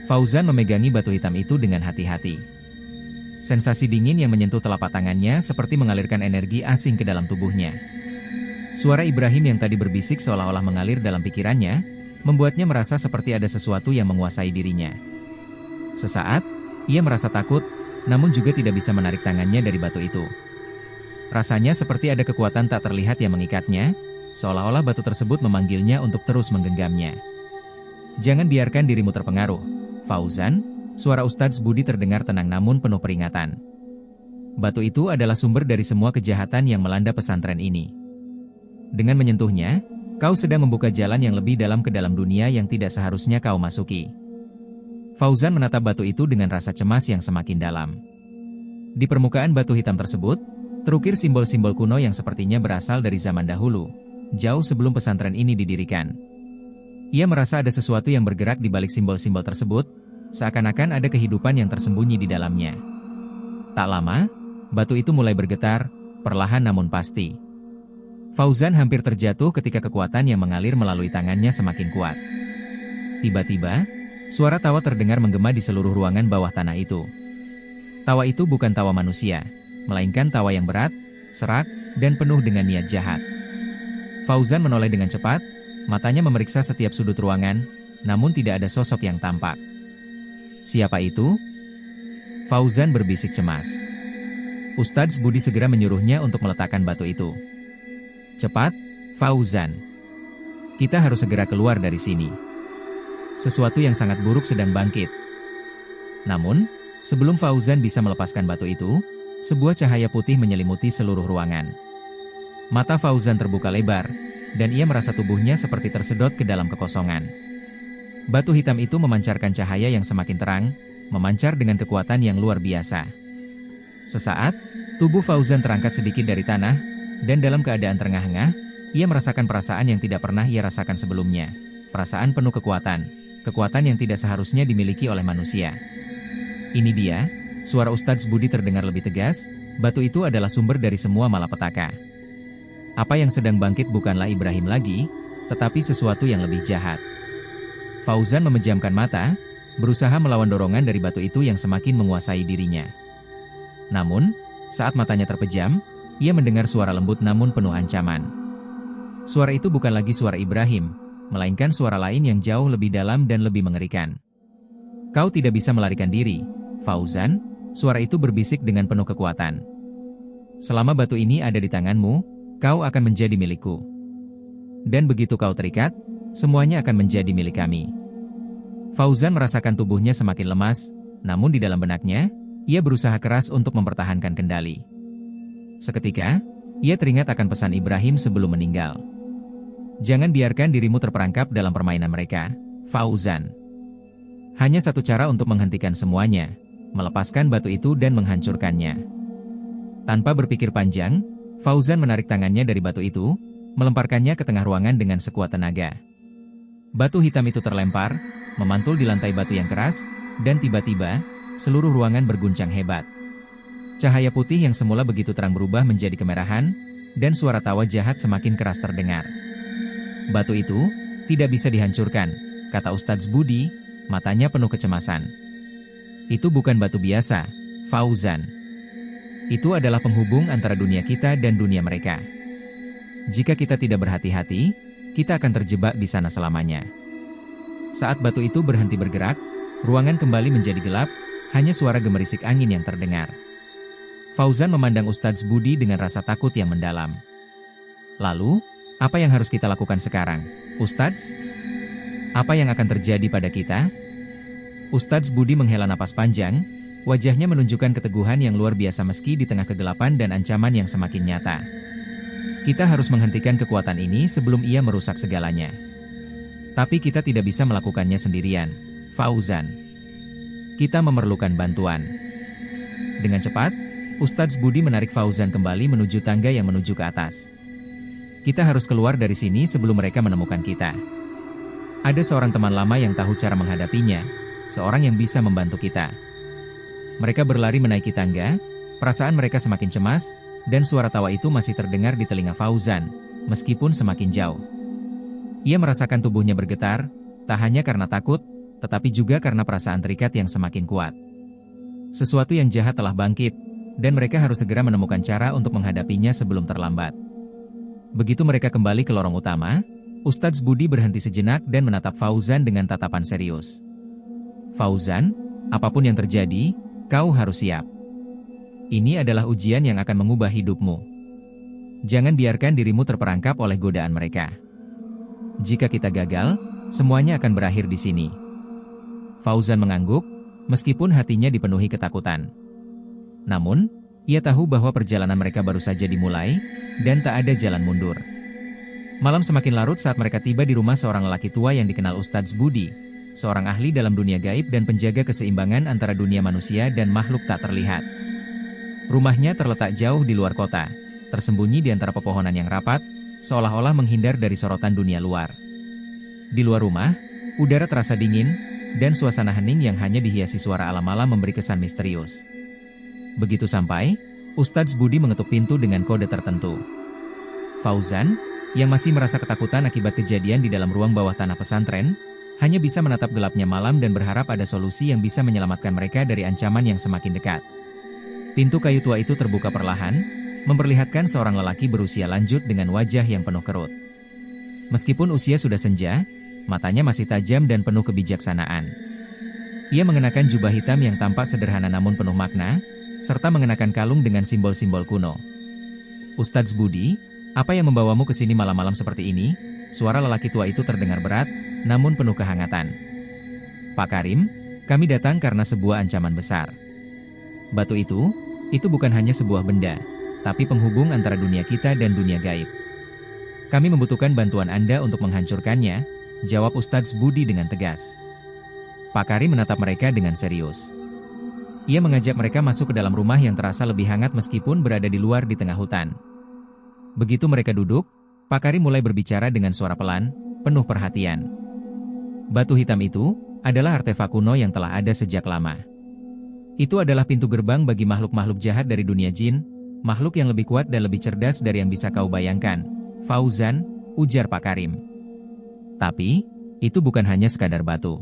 Fauzan memegangi batu hitam itu dengan hati-hati. Sensasi dingin yang menyentuh telapak tangannya seperti mengalirkan energi asing ke dalam tubuhnya. Suara Ibrahim yang tadi berbisik seolah-olah mengalir dalam pikirannya, membuatnya merasa seperti ada sesuatu yang menguasai dirinya. Sesaat, ia merasa takut, namun juga tidak bisa menarik tangannya dari batu itu. Rasanya seperti ada kekuatan tak terlihat yang mengikatnya, seolah-olah batu tersebut memanggilnya untuk terus menggenggamnya. Jangan biarkan dirimu terpengaruh, Fauzan, suara Ustadz Budi terdengar tenang namun penuh peringatan. Batu itu adalah sumber dari semua kejahatan yang melanda pesantren ini. Dengan menyentuhnya, kau sedang membuka jalan yang lebih dalam ke dalam dunia yang tidak seharusnya kau masuki. Fauzan menatap batu itu dengan rasa cemas yang semakin dalam. Di permukaan batu hitam tersebut, terukir simbol-simbol kuno yang sepertinya berasal dari zaman dahulu, jauh sebelum pesantren ini didirikan. Ia merasa ada sesuatu yang bergerak di balik simbol-simbol tersebut, seakan-akan ada kehidupan yang tersembunyi di dalamnya. Tak lama, batu itu mulai bergetar, perlahan namun pasti. Fauzan hampir terjatuh ketika kekuatan yang mengalir melalui tangannya semakin kuat. Tiba-tiba, suara tawa terdengar menggema di seluruh ruangan bawah tanah itu. Tawa itu bukan tawa manusia, melainkan tawa yang berat, serak, dan penuh dengan niat jahat. Fauzan menoleh dengan cepat, matanya memeriksa setiap sudut ruangan, namun tidak ada sosok yang tampak. Siapa itu? Fauzan berbisik cemas. Ustadz Budi segera menyuruhnya untuk meletakkan batu itu. Cepat, Fauzan. Kita harus segera keluar dari sini. Sesuatu yang sangat buruk sedang bangkit. Namun, sebelum Fauzan bisa melepaskan batu itu, sebuah cahaya putih menyelimuti seluruh ruangan. Mata Fauzan terbuka lebar, dan ia merasa tubuhnya seperti tersedot ke dalam kekosongan. Batu hitam itu memancarkan cahaya yang semakin terang, memancar dengan kekuatan yang luar biasa. Sesaat, tubuh Fauzan terangkat sedikit dari tanah, dan dalam keadaan terengah-engah, ia merasakan perasaan yang tidak pernah ia rasakan sebelumnya. Perasaan penuh kekuatan yang tidak seharusnya dimiliki oleh manusia. Ini dia, suara Ustadz Budi terdengar lebih tegas, batu itu adalah sumber dari semua malapetaka. Apa yang sedang bangkit bukanlah Ibrahim lagi, tetapi sesuatu yang lebih jahat. Fauzan memejamkan mata, berusaha melawan dorongan dari batu itu yang semakin menguasai dirinya. Namun, saat matanya terpejam, ia mendengar suara lembut namun penuh ancaman. Suara itu bukan lagi suara Ibrahim, melainkan suara lain yang jauh lebih dalam dan lebih mengerikan. Kau tidak bisa melarikan diri, Fauzan, suara itu berbisik dengan penuh kekuatan. Selama batu ini ada di tanganmu, kau akan menjadi milikku. Dan begitu kau terikat, semuanya akan menjadi milik kami. Fauzan merasakan tubuhnya semakin lemas, namun di dalam benaknya, ia berusaha keras untuk mempertahankan kendali. Seketika, ia teringat akan pesan Ibrahim sebelum meninggal. Jangan biarkan dirimu terperangkap dalam permainan mereka, Fauzan. Hanya satu cara untuk menghentikan semuanya, melepaskan batu itu dan menghancurkannya. Tanpa berpikir panjang, Fauzan menarik tangannya dari batu itu, melemparkannya ke tengah ruangan dengan sekuat tenaga. Batu hitam itu terlempar, memantul di lantai batu yang keras, dan tiba-tiba, seluruh ruangan berguncang hebat. Cahaya putih yang semula begitu terang berubah menjadi kemerahan, dan suara tawa jahat semakin keras terdengar. Batu itu tidak bisa dihancurkan, kata Ustadz Budi, matanya penuh kecemasan. Itu bukan batu biasa, Fauzan. Itu adalah penghubung antara dunia kita dan dunia mereka. Jika kita tidak berhati-hati, kita akan terjebak di sana selamanya. Saat batu itu berhenti bergerak, ruangan kembali menjadi gelap, hanya suara gemerisik angin yang terdengar. Fauzan memandang Ustadz Budi dengan rasa takut yang mendalam. Lalu, apa yang harus kita lakukan sekarang, Ustadz? Apa yang akan terjadi pada kita? Ustadz Budi menghela napas panjang, wajahnya menunjukkan keteguhan yang luar biasa meski di tengah kegelapan dan ancaman yang semakin nyata. Kita harus menghentikan kekuatan ini sebelum ia merusak segalanya. Tapi kita tidak bisa melakukannya sendirian, Fauzan. Kita memerlukan bantuan. Dengan cepat, Ustadz Budi menarik Fauzan kembali menuju tangga yang menuju ke atas. Kita harus keluar dari sini sebelum mereka menemukan kita. Ada seorang teman lama yang tahu cara menghadapinya, seorang yang bisa membantu kita. Mereka berlari menaiki tangga, perasaan mereka semakin cemas, dan suara tawa itu masih terdengar di telinga Fauzan, meskipun semakin jauh. Ia merasakan tubuhnya bergetar, tak hanya karena takut, tetapi juga karena perasaan terikat yang semakin kuat. Sesuatu yang jahat telah bangkit, dan mereka harus segera menemukan cara untuk menghadapinya sebelum terlambat. Begitu mereka kembali ke lorong utama, Ustadz Budi berhenti sejenak dan menatap Fauzan dengan tatapan serius. Fauzan, apapun yang terjadi, kau harus siap. Ini adalah ujian yang akan mengubah hidupmu. Jangan biarkan dirimu terperangkap oleh godaan mereka. Jika kita gagal, semuanya akan berakhir di sini. Fauzan mengangguk, meskipun hatinya dipenuhi ketakutan. Namun, ia tahu bahwa perjalanan mereka baru saja dimulai, dan tak ada jalan mundur. Malam semakin larut saat mereka tiba di rumah seorang lelaki tua yang dikenal Ustadz Budi, seorang ahli dalam dunia gaib dan penjaga keseimbangan antara dunia manusia dan makhluk tak terlihat. Rumahnya terletak jauh di luar kota, tersembunyi di antara pepohonan yang rapat, seolah-olah menghindar dari sorotan dunia luar. Di luar rumah, udara terasa dingin, dan suasana hening yang hanya dihiasi suara alam-alam memberi kesan misterius. Begitu sampai, Ustadz Budi mengetuk pintu dengan kode tertentu. Fauzan, yang masih merasa ketakutan akibat kejadian di dalam ruang bawah tanah pesantren, hanya bisa menatap gelapnya malam dan berharap ada solusi yang bisa menyelamatkan mereka dari ancaman yang semakin dekat. Pintu kayu tua itu terbuka perlahan, memperlihatkan seorang lelaki berusia lanjut dengan wajah yang penuh kerut. Meskipun usia sudah senja, matanya masih tajam dan penuh kebijaksanaan. Ia mengenakan jubah hitam yang tampak sederhana namun penuh makna, serta mengenakan kalung dengan simbol-simbol kuno. "Ustadz Budi, apa yang membawamu ke sini malam-malam seperti ini?" Suara lelaki tua itu terdengar berat, namun penuh kehangatan. "Pak Karim, kami datang karena sebuah ancaman besar. Batu itu bukan hanya sebuah benda, tapi penghubung antara dunia kita dan dunia gaib. Kami membutuhkan bantuan Anda untuk menghancurkannya," jawab Ustadz Budi dengan tegas. Pak Karim menatap mereka dengan serius. Ia mengajak mereka masuk ke dalam rumah yang terasa lebih hangat meskipun berada di luar di tengah hutan. Begitu mereka duduk, Pak Karim mulai berbicara dengan suara pelan, penuh perhatian. Batu hitam itu adalah artefak kuno yang telah ada sejak lama. Itu adalah pintu gerbang bagi makhluk-makhluk jahat dari dunia jin, makhluk yang lebih kuat dan lebih cerdas dari yang bisa kau bayangkan, Fauzan, ujar Pak Karim. Tapi, itu bukan hanya sekadar batu.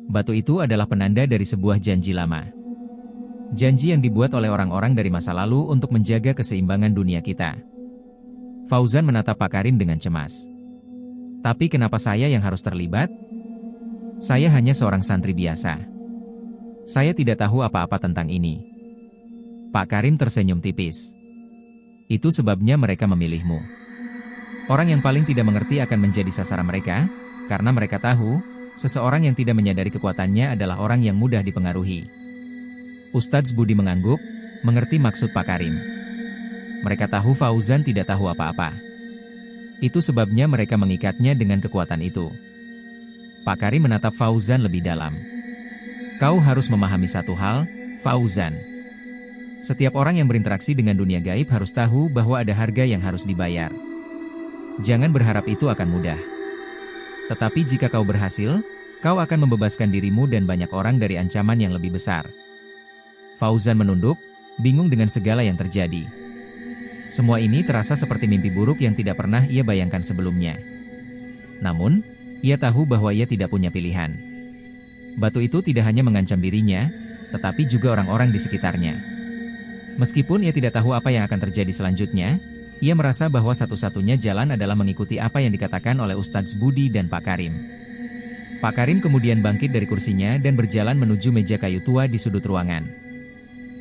Batu itu adalah penanda dari sebuah janji lama. Janji yang dibuat oleh orang-orang dari masa lalu untuk menjaga keseimbangan dunia kita. Fauzan menatap Pak Karim dengan cemas. "Tapi kenapa saya yang harus terlibat? Saya hanya seorang santri biasa. Saya tidak tahu apa-apa tentang ini." Pak Karim tersenyum tipis. "Itu sebabnya mereka memilihmu. Orang yang paling tidak mengerti akan menjadi sasaran mereka, karena mereka tahu, seseorang yang tidak menyadari kekuatannya adalah orang yang mudah dipengaruhi." Ustadz Budi mengangguk, mengerti maksud Pak Karim. Mereka tahu Fauzan tidak tahu apa-apa. Itu sebabnya mereka mengikatnya dengan kekuatan itu. Pak Karim menatap Fauzan lebih dalam. "Kau harus memahami satu hal, Fauzan. Setiap orang yang berinteraksi dengan dunia gaib harus tahu bahwa ada harga yang harus dibayar. Jangan berharap itu akan mudah. Tetapi jika kau berhasil, kau akan membebaskan dirimu dan banyak orang dari ancaman yang lebih besar." Fauzan menunduk, bingung dengan segala yang terjadi. Semua ini terasa seperti mimpi buruk yang tidak pernah ia bayangkan sebelumnya. Namun, ia tahu bahwa ia tidak punya pilihan. Batu itu tidak hanya mengancam dirinya, tetapi juga orang-orang di sekitarnya. Meskipun ia tidak tahu apa yang akan terjadi selanjutnya, ia merasa bahwa satu-satunya jalan adalah mengikuti apa yang dikatakan oleh Ustadz Budi dan Pak Karim. Pak Karim kemudian bangkit dari kursinya dan berjalan menuju meja kayu tua di sudut ruangan.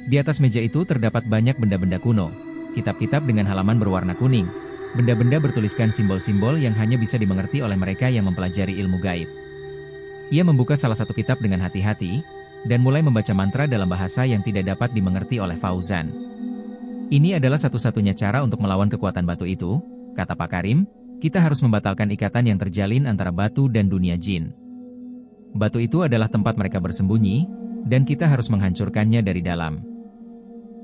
Di atas meja itu terdapat banyak benda-benda kuno, kitab-kitab dengan halaman berwarna kuning, benda-benda bertuliskan simbol-simbol yang hanya bisa dimengerti oleh mereka yang mempelajari ilmu gaib. Ia membuka salah satu kitab dengan hati-hati, dan mulai membaca mantra dalam bahasa yang tidak dapat dimengerti oleh Fauzan. "Ini adalah satu-satunya cara untuk melawan kekuatan batu itu," kata Pak Karim, "kita harus membatalkan ikatan yang terjalin antara batu dan dunia jin. Batu itu adalah tempat mereka bersembunyi, dan kita harus menghancurkannya dari dalam."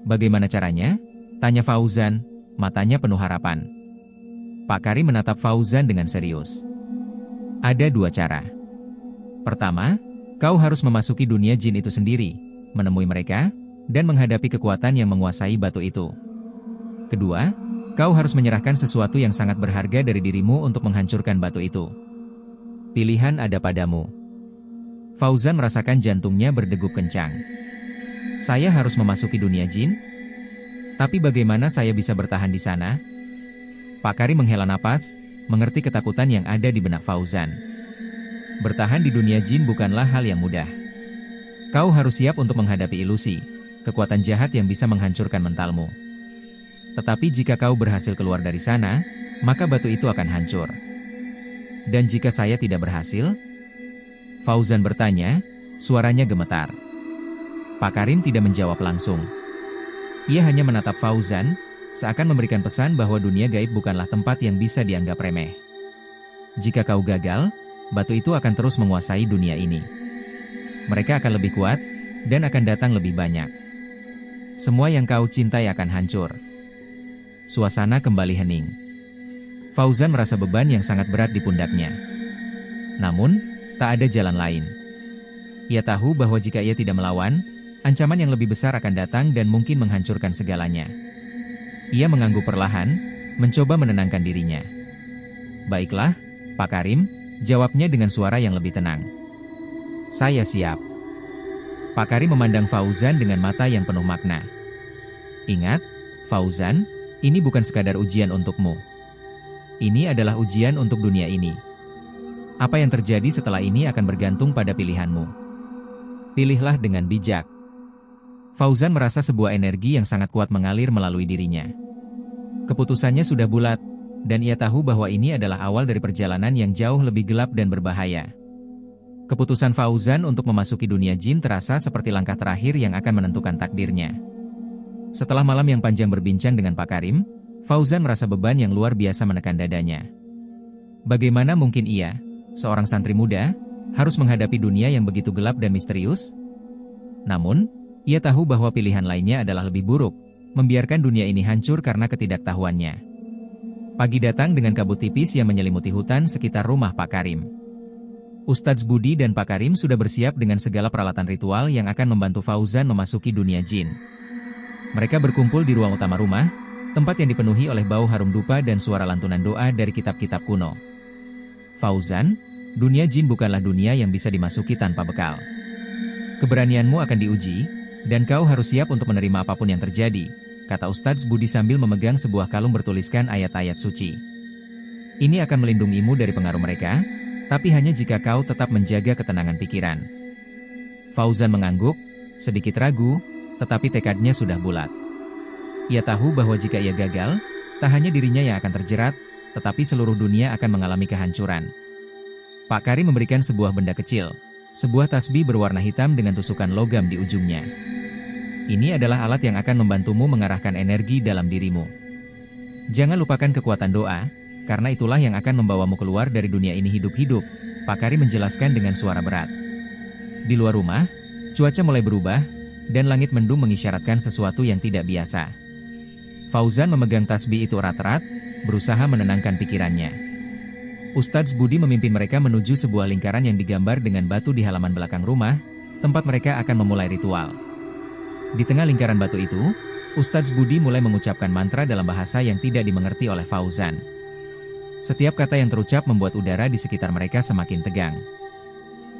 "Bagaimana caranya?" tanya Fauzan, matanya penuh harapan. Pak Karim menatap Fauzan dengan serius. "Ada dua cara. Pertama, kau harus memasuki dunia jin itu sendiri, menemui mereka, dan menghadapi kekuatan yang menguasai batu itu. Kedua, kau harus menyerahkan sesuatu yang sangat berharga dari dirimu untuk menghancurkan batu itu. Pilihan ada padamu." Fauzan merasakan jantungnya berdegup kencang. "Saya harus memasuki dunia jin? Tapi bagaimana saya bisa bertahan di sana?" Pak Karim menghela napas, mengerti ketakutan yang ada di benak Fauzan. Bertahan di dunia jin bukanlah hal yang mudah. Kau harus siap untuk menghadapi ilusi, kekuatan jahat yang bisa menghancurkan mentalmu. Tetapi jika kau berhasil keluar dari sana, maka batu itu akan hancur. Dan jika saya tidak berhasil? Fauzan bertanya, suaranya gemetar. Pak Karim tidak menjawab langsung. Ia hanya menatap Fauzan, seakan memberikan pesan bahwa dunia gaib bukanlah tempat yang bisa dianggap remeh. Jika kau gagal, batu itu akan terus menguasai dunia ini. Mereka akan lebih kuat, dan akan datang lebih banyak. Semua yang kau cintai akan hancur. Suasana kembali hening. Fauzan merasa beban yang sangat berat di pundaknya. Namun, tak ada jalan lain. Ia tahu bahwa jika ia tidak melawan, ancaman yang lebih besar akan datang dan mungkin menghancurkan segalanya. Ia mengangguk perlahan, mencoba menenangkan dirinya. "Baiklah, Pak Karim," jawabnya dengan suara yang lebih tenang. "Saya siap." Pak Karim memandang Fauzan dengan mata yang penuh makna. "Ingat, Fauzan, ini bukan sekadar ujian untukmu. Ini adalah ujian untuk dunia ini. Apa yang terjadi setelah ini akan bergantung pada pilihanmu. Pilihlah dengan bijak." Fauzan merasa sebuah energi yang sangat kuat mengalir melalui dirinya. Keputusannya sudah bulat, dan ia tahu bahwa ini adalah awal dari perjalanan yang jauh lebih gelap dan berbahaya. Keputusan Fauzan untuk memasuki dunia jin terasa seperti langkah terakhir yang akan menentukan takdirnya. Setelah malam yang panjang berbincang dengan Pak Karim, Fauzan merasa beban yang luar biasa menekan dadanya. Bagaimana mungkin ia, seorang santri muda, harus menghadapi dunia yang begitu gelap dan misterius? Namun, ia tahu bahwa pilihan lainnya adalah lebih buruk, membiarkan dunia ini hancur karena ketidaktahuannya. Pagi datang dengan kabut tipis yang menyelimuti hutan sekitar rumah Pak Karim. Ustadz Budi dan Pak Karim sudah bersiap dengan segala peralatan ritual yang akan membantu Fauzan memasuki dunia jin. Mereka berkumpul di ruang utama rumah, tempat yang dipenuhi oleh bau harum dupa dan suara lantunan doa dari kitab-kitab kuno. "Fauzan, dunia jin bukanlah dunia yang bisa dimasuki tanpa bekal. Keberanianmu akan diuji, dan kau harus siap untuk menerima apapun yang terjadi," kata Ustadz Budi sambil memegang sebuah kalung bertuliskan ayat-ayat suci. "Ini akan melindungimu dari pengaruh mereka, tapi hanya jika kau tetap menjaga ketenangan pikiran." Fauzan mengangguk, sedikit ragu, tetapi tekadnya sudah bulat. Ia tahu bahwa jika ia gagal, tak hanya dirinya yang akan terjerat, tetapi seluruh dunia akan mengalami kehancuran. Pak Karim memberikan sebuah benda kecil, sebuah tasbih berwarna hitam dengan tusukan logam di ujungnya. "Ini adalah alat yang akan membantumu mengarahkan energi dalam dirimu. Jangan lupakan kekuatan doa, karena itulah yang akan membawamu keluar dari dunia ini hidup-hidup," Pak Karim menjelaskan dengan suara berat. Di luar rumah, cuaca mulai berubah, dan langit mendung mengisyaratkan sesuatu yang tidak biasa. Fauzan memegang tasbih itu erat-erat, berusaha menenangkan pikirannya. Ustadz Budi memimpin mereka menuju sebuah lingkaran yang digambar dengan batu di halaman belakang rumah, tempat mereka akan memulai ritual. Di tengah lingkaran batu itu, Ustadz Budi mulai mengucapkan mantra dalam bahasa yang tidak dimengerti oleh Fauzan. Setiap kata yang terucap membuat udara di sekitar mereka semakin tegang.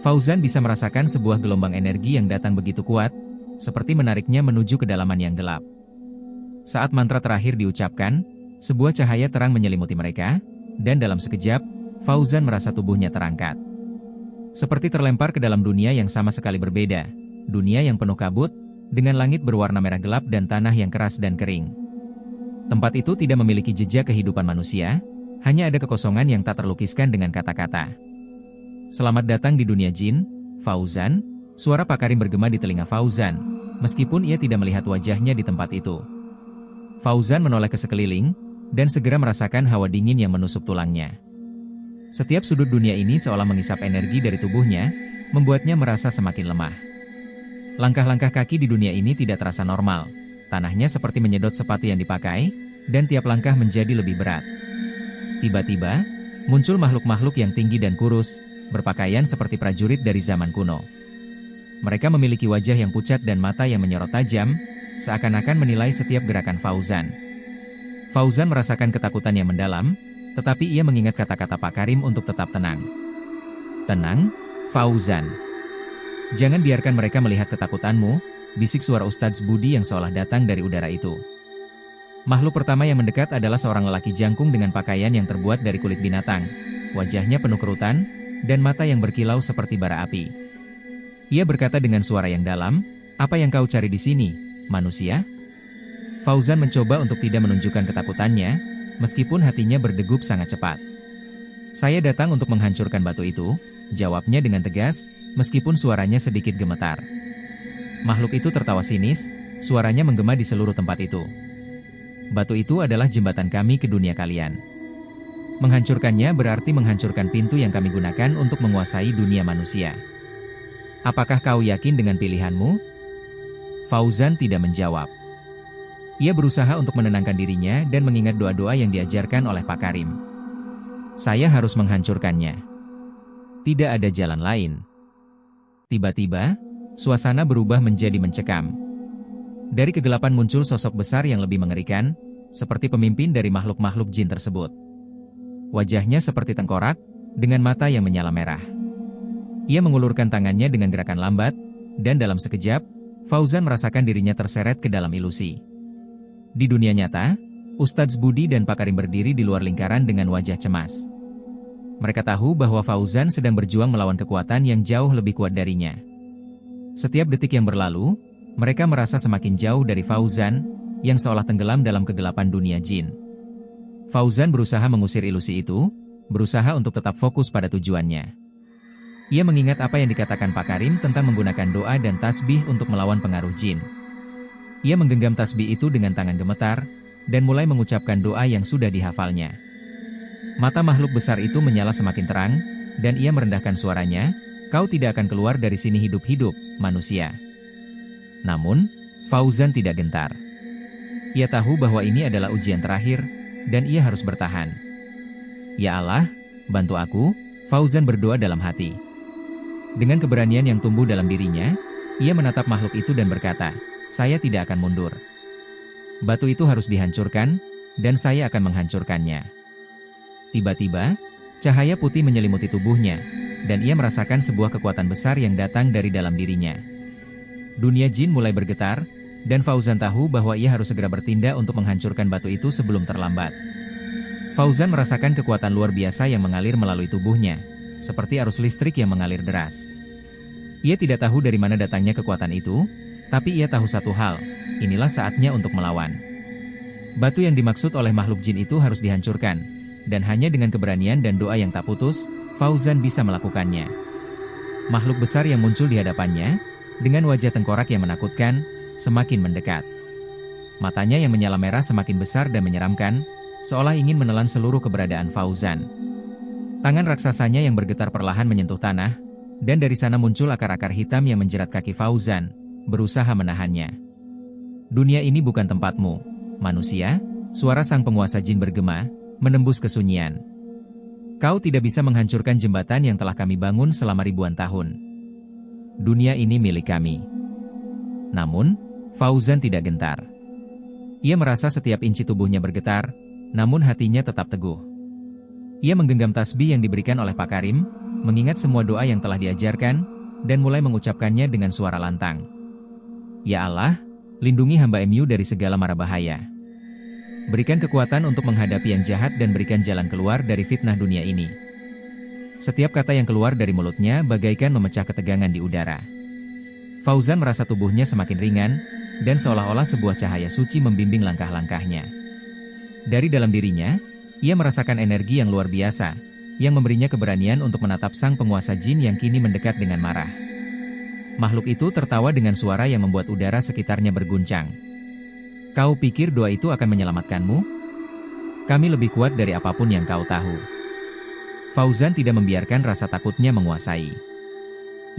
Fauzan bisa merasakan sebuah gelombang energi yang datang begitu kuat, seperti menariknya menuju kedalaman yang gelap. Saat mantra terakhir diucapkan, sebuah cahaya terang menyelimuti mereka, dan dalam sekejap, Fauzan merasa tubuhnya terangkat. Seperti terlempar ke dalam dunia yang sama sekali berbeda, dunia yang penuh kabut, dengan langit berwarna merah gelap dan tanah yang keras dan kering. Tempat itu tidak memiliki jejak kehidupan manusia, hanya ada kekosongan yang tak terlukiskan dengan kata-kata. "Selamat datang di dunia jin, Fauzan," suara Pak Karim bergema di telinga Fauzan, meskipun ia tidak melihat wajahnya di tempat itu. Fauzan menoleh ke sekeliling, dan segera merasakan hawa dingin yang menusuk tulangnya. Setiap sudut dunia ini seolah mengisap energi dari tubuhnya, membuatnya merasa semakin lemah. Langkah-langkah kaki di dunia ini tidak terasa normal, tanahnya seperti menyedot sepatu yang dipakai, dan tiap langkah menjadi lebih berat. Tiba-tiba, muncul makhluk-makhluk yang tinggi dan kurus, berpakaian seperti prajurit dari zaman kuno. Mereka memiliki wajah yang pucat dan mata yang menyorot tajam, seakan-akan menilai setiap gerakan Fauzan. Fauzan merasakan ketakutan yang mendalam, tetapi ia mengingat kata-kata Pak Karim untuk tetap tenang. "Tenang, Fauzan. Jangan biarkan mereka melihat ketakutanmu," bisik suara Ustadz Budi yang seolah datang dari udara itu. Makhluk pertama yang mendekat adalah seorang lelaki jangkung dengan pakaian yang terbuat dari kulit binatang, wajahnya penuh kerutan, dan mata yang berkilau seperti bara api. Ia berkata dengan suara yang dalam, "Apa yang kau cari di sini, manusia?" Fauzan mencoba untuk tidak menunjukkan ketakutannya, meskipun hatinya berdegup sangat cepat. "Saya datang untuk menghancurkan batu itu," jawabnya dengan tegas, meskipun suaranya sedikit gemetar. Makhluk itu tertawa sinis, suaranya menggema di seluruh tempat itu. "Batu itu adalah jembatan kami ke dunia kalian. Menghancurkannya berarti menghancurkan pintu yang kami gunakan untuk menguasai dunia manusia. Apakah kau yakin dengan pilihanmu?" Fauzan tidak menjawab. Ia berusaha untuk menenangkan dirinya dan mengingat doa-doa yang diajarkan oleh Pak Karim. "Saya harus menghancurkannya. Tidak ada jalan lain." Tiba-tiba, suasana berubah menjadi mencekam. Dari kegelapan muncul sosok besar yang lebih mengerikan, seperti pemimpin dari makhluk-makhluk jin tersebut. Wajahnya seperti tengkorak, dengan mata yang menyala merah. Ia mengulurkan tangannya dengan gerakan lambat, dan dalam sekejap, Fauzan merasakan dirinya terseret ke dalam ilusi. Di dunia nyata, Ustadz Budi dan Pak Karim berdiri di luar lingkaran dengan wajah cemas. Mereka tahu bahwa Fauzan sedang berjuang melawan kekuatan yang jauh lebih kuat darinya. Setiap detik yang berlalu, mereka merasa semakin jauh dari Fauzan, yang seolah tenggelam dalam kegelapan dunia jin. Fauzan berusaha mengusir ilusi itu, berusaha untuk tetap fokus pada tujuannya. Ia mengingat apa yang dikatakan Pak Karim tentang menggunakan doa dan tasbih untuk melawan pengaruh jin. Ia menggenggam tasbih itu dengan tangan gemetar, dan mulai mengucapkan doa yang sudah dihafalnya. Mata makhluk besar itu menyala semakin terang, dan ia merendahkan suaranya, "Kau tidak akan keluar dari sini hidup-hidup, manusia." Namun, Fauzan tidak gentar. Ia tahu bahwa ini adalah ujian terakhir, dan ia harus bertahan. "Ya Allah, bantu aku," Fauzan berdoa dalam hati. Dengan keberanian yang tumbuh dalam dirinya, ia menatap makhluk itu dan berkata, "Saya tidak akan mundur. Batu itu harus dihancurkan, dan saya akan menghancurkannya." Tiba-tiba, cahaya putih menyelimuti tubuhnya, dan ia merasakan sebuah kekuatan besar yang datang dari dalam dirinya. Dunia jin mulai bergetar, dan Fauzan tahu bahwa ia harus segera bertindak untuk menghancurkan batu itu sebelum terlambat. Fauzan merasakan kekuatan luar biasa yang mengalir melalui tubuhnya, seperti arus listrik yang mengalir deras. Ia tidak tahu dari mana datangnya kekuatan itu, tapi ia tahu satu hal, inilah saatnya untuk melawan. Batu yang dimaksud oleh makhluk jin itu harus dihancurkan, dan hanya dengan keberanian dan doa yang tak putus, Fauzan bisa melakukannya. Makhluk besar yang muncul di hadapannya, dengan wajah tengkorak yang menakutkan, semakin mendekat. Matanya yang menyala merah semakin besar dan menyeramkan, seolah ingin menelan seluruh keberadaan Fauzan. Tangan raksasanya yang bergetar perlahan menyentuh tanah, dan dari sana muncul akar-akar hitam yang menjerat kaki Fauzan, berusaha menahannya. "Dunia ini bukan tempatmu, manusia," suara sang penguasa jin bergema, menembus kesunyian. "Kau tidak bisa menghancurkan jembatan yang telah kami bangun selama ribuan tahun. Dunia ini milik kami." Namun, Fauzan tidak gentar. Ia merasa setiap inci tubuhnya bergetar, namun hatinya tetap teguh. Ia menggenggam tasbih yang diberikan oleh Pak Karim, mengingat semua doa yang telah diajarkan, dan mulai mengucapkannya dengan suara lantang. "Ya Allah, lindungi hamba MU dari segala mara bahaya. Berikan kekuatan untuk menghadapi yang jahat dan berikan jalan keluar dari fitnah dunia ini." Setiap kata yang keluar dari mulutnya bagaikan memecah ketegangan di udara. Fauzan merasa tubuhnya semakin ringan, dan seolah-olah sebuah cahaya suci membimbing langkah-langkahnya. Dari dalam dirinya, ia merasakan energi yang luar biasa, yang memberinya keberanian untuk menatap sang penguasa jin yang kini mendekat dengan marah. Makhluk itu tertawa dengan suara yang membuat udara sekitarnya berguncang. "Kau pikir doa itu akan menyelamatkanmu? Kami lebih kuat dari apapun yang kau tahu." Fauzan tidak membiarkan rasa takutnya menguasai.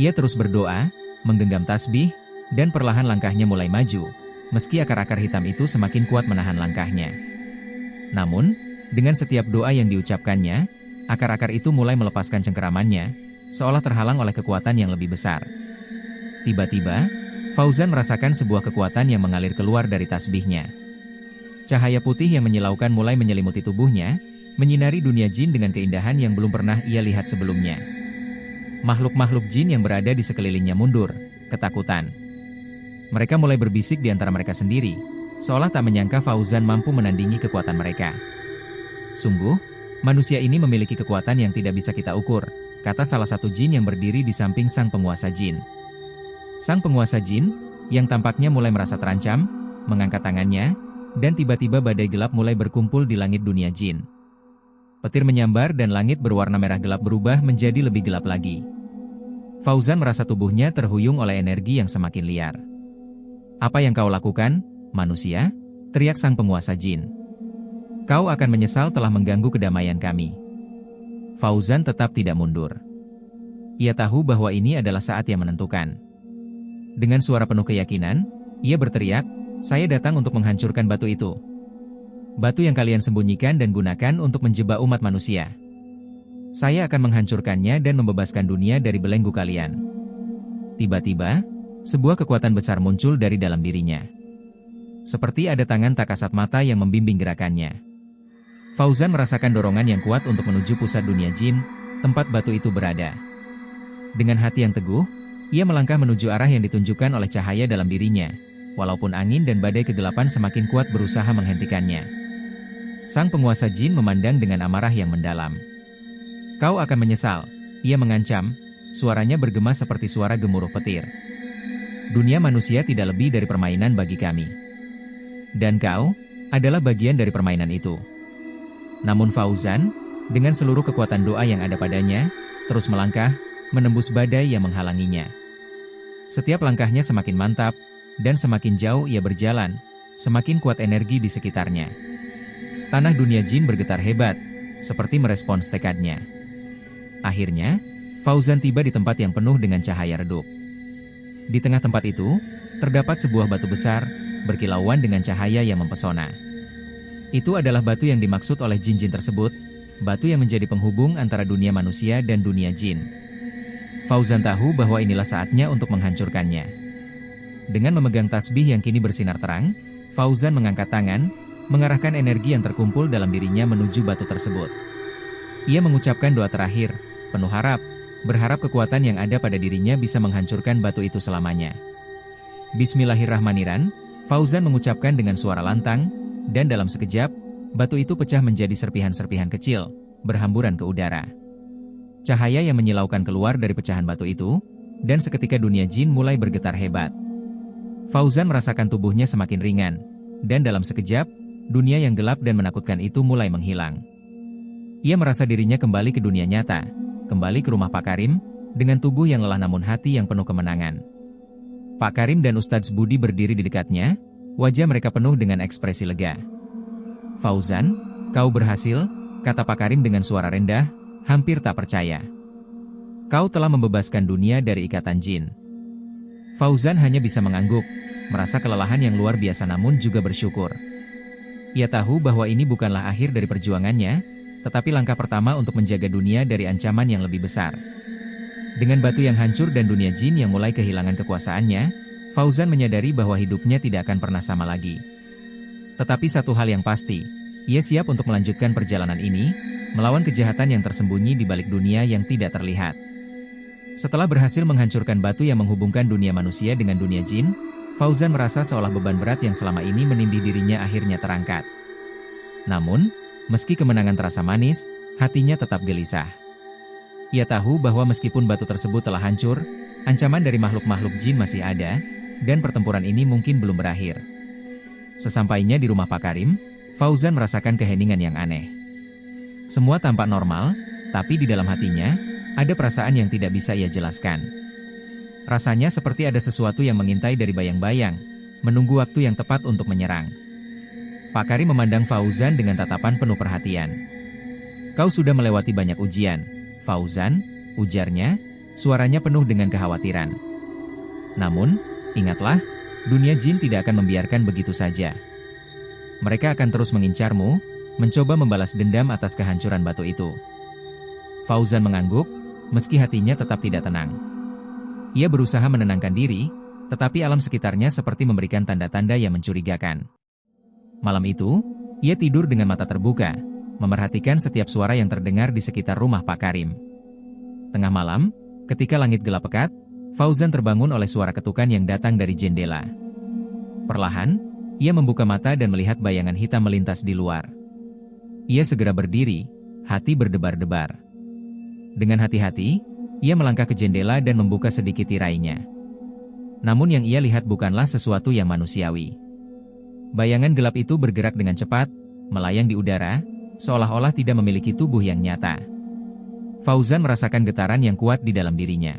Ia terus berdoa, menggenggam tasbih, dan perlahan langkahnya mulai maju, meski akar-akar hitam itu semakin kuat menahan langkahnya. Namun, dengan setiap doa yang diucapkannya, akar-akar itu mulai melepaskan cengkeramannya, seolah terhalang oleh kekuatan yang lebih besar. Tiba-tiba, Fauzan merasakan sebuah kekuatan yang mengalir keluar dari tasbihnya. Cahaya putih yang menyilaukan mulai menyelimuti tubuhnya, menyinari dunia jin dengan keindahan yang belum pernah ia lihat sebelumnya. Makhluk-makhluk jin yang berada di sekelilingnya mundur, ketakutan. Mereka mulai berbisik di antara mereka sendiri, seolah tak menyangka Fauzan mampu menandingi kekuatan mereka. "Sungguh, manusia ini memiliki kekuatan yang tidak bisa kita ukur," kata salah satu jin yang berdiri di samping sang penguasa jin. Sang penguasa jin, yang tampaknya mulai merasa terancam, mengangkat tangannya, dan tiba-tiba badai gelap mulai berkumpul di langit dunia jin. Petir menyambar dan langit berwarna merah gelap berubah menjadi lebih gelap lagi. Fauzan merasa tubuhnya terhuyung oleh energi yang semakin liar. "Apa yang kau lakukan, manusia?" teriak sang penguasa jin. "Kau akan menyesal telah mengganggu kedamaian kami." Fauzan tetap tidak mundur. Ia tahu bahwa ini adalah saat yang menentukan. Dengan suara penuh keyakinan, ia berteriak, "Saya datang untuk menghancurkan batu itu. Batu yang kalian sembunyikan dan gunakan untuk menjebak umat manusia. Saya akan menghancurkannya dan membebaskan dunia dari belenggu kalian." Tiba-tiba, sebuah kekuatan besar muncul dari dalam dirinya. Seperti ada tangan tak kasat mata yang membimbing gerakannya. Fauzan merasakan dorongan yang kuat untuk menuju pusat dunia jin, tempat batu itu berada. Dengan hati yang teguh, ia melangkah menuju arah yang ditunjukkan oleh cahaya dalam dirinya, walaupun angin dan badai kegelapan semakin kuat berusaha menghentikannya. Sang penguasa jin memandang dengan amarah yang mendalam. "Kau akan menyesal," ia mengancam, suaranya bergema seperti suara gemuruh petir. "Dunia manusia tidak lebih dari permainan bagi kami. Dan kau adalah bagian dari permainan itu." Namun Fauzan, dengan seluruh kekuatan doa yang ada padanya, terus melangkah, menembus badai yang menghalanginya. Setiap langkahnya semakin mantap, dan semakin jauh ia berjalan, semakin kuat energi di sekitarnya. Tanah dunia jin bergetar hebat, seperti merespons tekadnya. Akhirnya, Fauzan tiba di tempat yang penuh dengan cahaya redup. Di tengah tempat itu, terdapat sebuah batu besar, berkilauan dengan cahaya yang mempesona. Itu adalah batu yang dimaksud oleh jin-jin tersebut, batu yang menjadi penghubung antara dunia manusia dan dunia jin. Fauzan tahu bahwa inilah saatnya untuk menghancurkannya. Dengan memegang tasbih yang kini bersinar terang, Fauzan mengangkat tangan, mengarahkan energi yang terkumpul dalam dirinya menuju batu tersebut. Ia mengucapkan doa terakhir, penuh berharap kekuatan yang ada pada dirinya bisa menghancurkan batu itu selamanya. Bismillahirrahmanirrahim, Fauzan mengucapkan dengan suara lantang, dan dalam sekejap, batu itu pecah menjadi serpihan-serpihan kecil, berhamburan ke udara. Cahaya yang menyilaukan keluar dari pecahan batu itu, dan seketika dunia jin mulai bergetar hebat. Fauzan merasakan tubuhnya semakin ringan, dan dalam sekejap, dunia yang gelap dan menakutkan itu mulai menghilang. Ia merasa dirinya kembali ke dunia nyata, kembali ke rumah Pak Karim, dengan tubuh yang lelah namun hati yang penuh kemenangan. Pak Karim dan Ustadz Budi berdiri di dekatnya, wajah mereka penuh dengan ekspresi lega. "Fauzan, kau berhasil," kata Pak Karim dengan suara rendah, hampir tak percaya. "Kau telah membebaskan dunia dari ikatan jin." Fauzan hanya bisa mengangguk, merasa kelelahan yang luar biasa namun juga bersyukur. Ia tahu bahwa ini bukanlah akhir dari perjuangannya, tetapi langkah pertama untuk menjaga dunia dari ancaman yang lebih besar. Dengan batu yang hancur dan dunia jin yang mulai kehilangan kekuasaannya, Fauzan menyadari bahwa hidupnya tidak akan pernah sama lagi. Tetapi satu hal yang pasti, ia siap untuk melanjutkan perjalanan ini, melawan kejahatan yang tersembunyi di balik dunia yang tidak terlihat. Setelah berhasil menghancurkan batu yang menghubungkan dunia manusia dengan dunia jin, Fauzan merasa seolah beban berat yang selama ini menindih dirinya akhirnya terangkat. Namun, meski kemenangan terasa manis, hatinya tetap gelisah. Ia tahu bahwa meskipun batu tersebut telah hancur, ancaman dari makhluk-makhluk jin masih ada, dan pertempuran ini mungkin belum berakhir. Sesampainya di rumah Pak Karim, Fauzan merasakan keheningan yang aneh. Semua tampak normal, tapi di dalam hatinya, ada perasaan yang tidak bisa ia jelaskan. Rasanya seperti ada sesuatu yang mengintai dari bayang-bayang, menunggu waktu yang tepat untuk menyerang. Pak Karim memandang Fauzan dengan tatapan penuh perhatian. "Kau sudah melewati banyak ujian, Fauzan," ujarnya, suaranya penuh dengan kekhawatiran. "Namun, ingatlah, dunia jin tidak akan membiarkan begitu saja. Mereka akan terus mengincarmu, mencoba membalas dendam atas kehancuran batu itu." Fauzan mengangguk, meski hatinya tetap tidak tenang. Ia berusaha menenangkan diri, tetapi alam sekitarnya seperti memberikan tanda-tanda yang mencurigakan. Malam itu, ia tidur dengan mata terbuka, memerhatikan setiap suara yang terdengar di sekitar rumah Pak Karim. Tengah malam, ketika langit gelap pekat, Fauzan terbangun oleh suara ketukan yang datang dari jendela. Perlahan, ia membuka mata dan melihat bayangan hitam melintas di luar. Ia segera berdiri, hati berdebar-debar. Dengan hati-hati, ia melangkah ke jendela dan membuka sedikit tirainya. Namun yang ia lihat bukanlah sesuatu yang manusiawi. Bayangan gelap itu bergerak dengan cepat, melayang di udara, seolah-olah tidak memiliki tubuh yang nyata. Fauzan merasakan getaran yang kuat di dalam dirinya.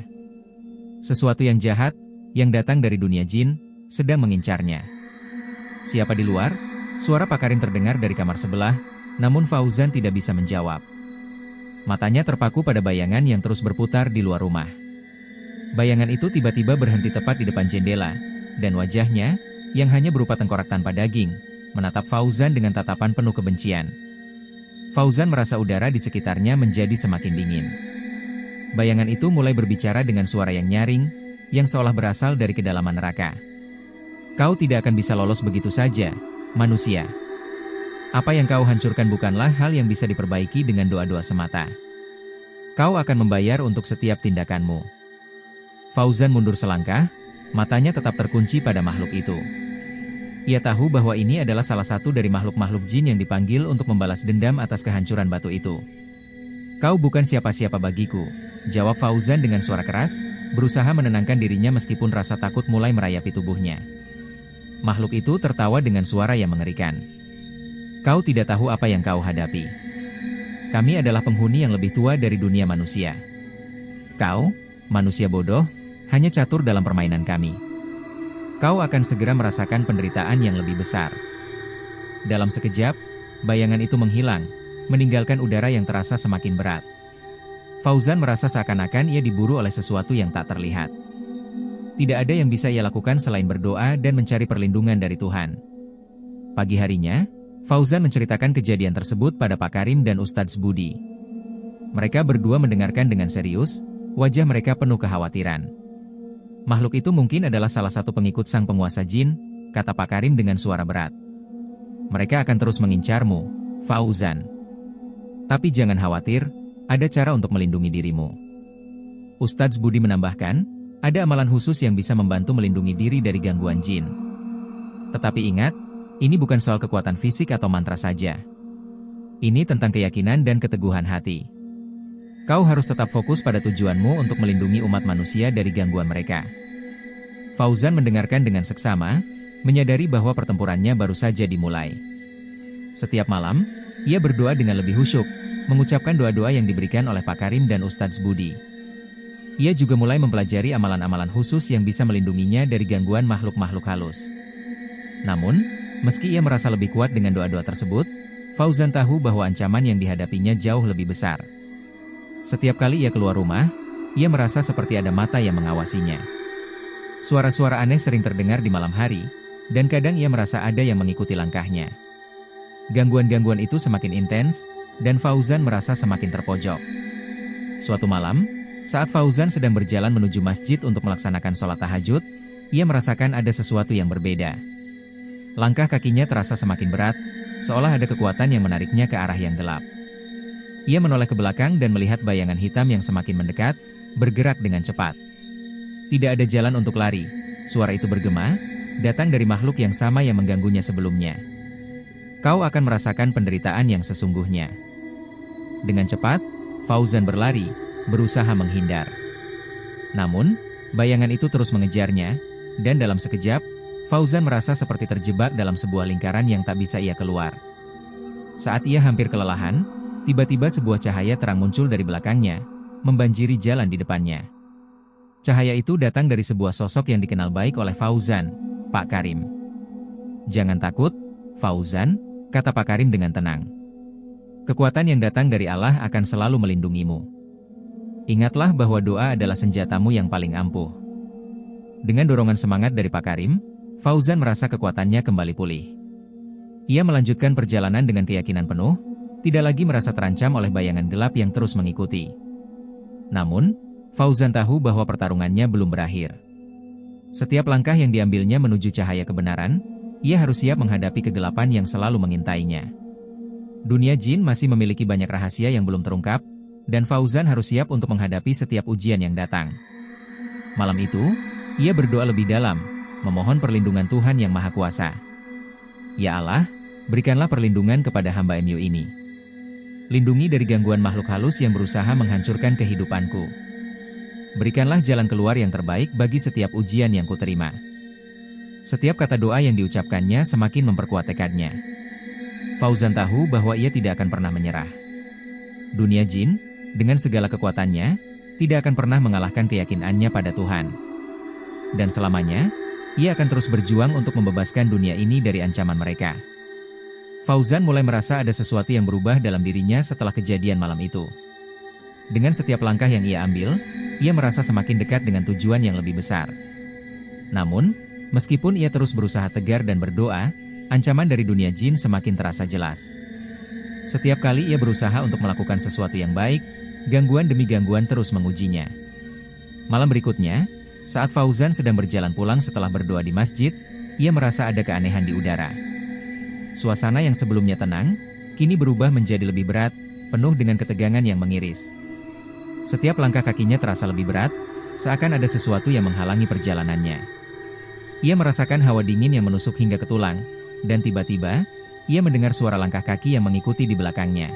Sesuatu yang jahat, yang datang dari dunia jin, sedang mengincarnya. "Siapa di luar?" Suara Pak Karim terdengar dari kamar sebelah, namun Fauzan tidak bisa menjawab. Matanya terpaku pada bayangan yang terus berputar di luar rumah. Bayangan itu tiba-tiba berhenti tepat di depan jendela, dan wajahnya, yang hanya berupa tengkorak tanpa daging, menatap Fauzan dengan tatapan penuh kebencian. Fauzan merasa udara di sekitarnya menjadi semakin dingin. Bayangan itu mulai berbicara dengan suara yang nyaring, yang seolah berasal dari kedalaman neraka. Kau tidak akan bisa lolos begitu saja, manusia. Apa yang kau hancurkan bukanlah hal yang bisa diperbaiki dengan doa-doa semata. Kau akan membayar untuk setiap tindakanmu. Fauzan mundur selangkah, matanya tetap terkunci pada makhluk itu. Ia tahu bahwa ini adalah salah satu dari makhluk-makhluk jin yang dipanggil untuk membalas dendam atas kehancuran batu itu. Kau bukan siapa-siapa bagiku, jawab Fauzan dengan suara keras, berusaha menenangkan dirinya meskipun rasa takut mulai merayapi tubuhnya. Makhluk itu tertawa dengan suara yang mengerikan. Kau tidak tahu apa yang kau hadapi. Kami adalah penghuni yang lebih tua dari dunia manusia. Kau, manusia bodoh, hanya catur dalam permainan kami. Kau akan segera merasakan penderitaan yang lebih besar. Dalam sekejap, bayangan itu menghilang, meninggalkan udara yang terasa semakin berat. Fauzan merasa seakan-akan ia diburu oleh sesuatu yang tak terlihat. Tidak ada yang bisa ia lakukan selain berdoa dan mencari perlindungan dari Tuhan. Pagi harinya, Fauzan menceritakan kejadian tersebut pada Pak Karim dan Ustadz Budi. Mereka berdua mendengarkan dengan serius, wajah mereka penuh kekhawatiran. Makhluk itu mungkin adalah salah satu pengikut sang penguasa jin, kata Pak Karim dengan suara berat. Mereka akan terus mengincarmu, Fauzan. Tapi jangan khawatir, ada cara untuk melindungi dirimu. Ustadz Budi menambahkan, ada amalan khusus yang bisa membantu melindungi diri dari gangguan jin. Tetapi ingat, ini bukan soal kekuatan fisik atau mantra saja. Ini tentang keyakinan dan keteguhan hati. Kau harus tetap fokus pada tujuanmu untuk melindungi umat manusia dari gangguan mereka. Fauzan mendengarkan dengan seksama, menyadari bahwa pertempurannya baru saja dimulai. Setiap malam, ia berdoa dengan lebih khusyuk, mengucapkan doa-doa yang diberikan oleh Pak Karim dan Ustadz Budi. Ia juga mulai mempelajari amalan-amalan khusus yang bisa melindunginya dari gangguan makhluk-makhluk halus. Namun, meski ia merasa lebih kuat dengan doa-doa tersebut, Fauzan tahu bahwa ancaman yang dihadapinya jauh lebih besar. Setiap kali ia keluar rumah, ia merasa seperti ada mata yang mengawasinya. Suara-suara aneh sering terdengar di malam hari, dan kadang ia merasa ada yang mengikuti langkahnya. Gangguan-gangguan itu semakin intens, dan Fauzan merasa semakin terpojok. Suatu malam, saat Fauzan sedang berjalan menuju masjid untuk melaksanakan sholat tahajud, ia merasakan ada sesuatu yang berbeda. Langkah kakinya terasa semakin berat, seolah ada kekuatan yang menariknya ke arah yang gelap. Ia menoleh ke belakang dan melihat bayangan hitam yang semakin mendekat, bergerak dengan cepat. Tidak ada jalan untuk lari, suara itu bergema, datang dari makhluk yang sama yang mengganggunya sebelumnya. Kau akan merasakan penderitaan yang sesungguhnya. Dengan cepat, Fauzan berlari, berusaha menghindar. Namun, bayangan itu terus mengejarnya, dan dalam sekejap, Fauzan merasa seperti terjebak dalam sebuah lingkaran yang tak bisa ia keluar. Saat ia hampir kelelahan, tiba-tiba sebuah cahaya terang muncul dari belakangnya, membanjiri jalan di depannya. Cahaya itu datang dari sebuah sosok yang dikenal baik oleh Fauzan, Pak Karim. Jangan takut, Fauzan, kata Pak Karim dengan tenang. Kekuatan yang datang dari Allah akan selalu melindungimu. Ingatlah bahwa doa adalah senjatamu yang paling ampuh. Dengan dorongan semangat dari Pak Karim, Fauzan merasa kekuatannya kembali pulih. Ia melanjutkan perjalanan dengan keyakinan penuh, tidak lagi merasa terancam oleh bayangan gelap yang terus mengikuti. Namun, Fauzan tahu bahwa pertarungannya belum berakhir. Setiap langkah yang diambilnya menuju cahaya kebenaran, ia harus siap menghadapi kegelapan yang selalu mengintainya. Dunia jin masih memiliki banyak rahasia yang belum terungkap, dan Fauzan harus siap untuk menghadapi setiap ujian yang datang. Malam itu, ia berdoa lebih dalam, memohon perlindungan Tuhan Yang Maha Kuasa. Ya Allah, berikanlah perlindungan kepada hamba-Mu ini. Lindungi dari gangguan makhluk halus yang berusaha menghancurkan kehidupanku. Berikanlah jalan keluar yang terbaik bagi setiap ujian yang kuterima. Setiap kata doa yang diucapkannya semakin memperkuat tekadnya. Fauzan tahu bahwa ia tidak akan pernah menyerah. Dunia jin, dengan segala kekuatannya, tidak akan pernah mengalahkan keyakinannya pada Tuhan. Dan selamanya, ia akan terus berjuang untuk membebaskan dunia ini dari ancaman mereka. Fauzan mulai merasa ada sesuatu yang berubah dalam dirinya setelah kejadian malam itu. Dengan setiap langkah yang ia ambil, ia merasa semakin dekat dengan tujuan yang lebih besar. Namun, meskipun ia terus berusaha tegar dan berdoa, ancaman dari dunia jin semakin terasa jelas. Setiap kali ia berusaha untuk melakukan sesuatu yang baik, gangguan demi gangguan terus mengujinya. Malam berikutnya, saat Fauzan sedang berjalan pulang setelah berdoa di masjid, ia merasa ada keanehan di udara. Suasana yang sebelumnya tenang, kini berubah menjadi lebih berat, penuh dengan ketegangan yang mengiris. Setiap langkah kakinya terasa lebih berat, seakan ada sesuatu yang menghalangi perjalanannya. Ia merasakan hawa dingin yang menusuk hingga ke tulang, dan tiba-tiba, ia mendengar suara langkah kaki yang mengikuti di belakangnya.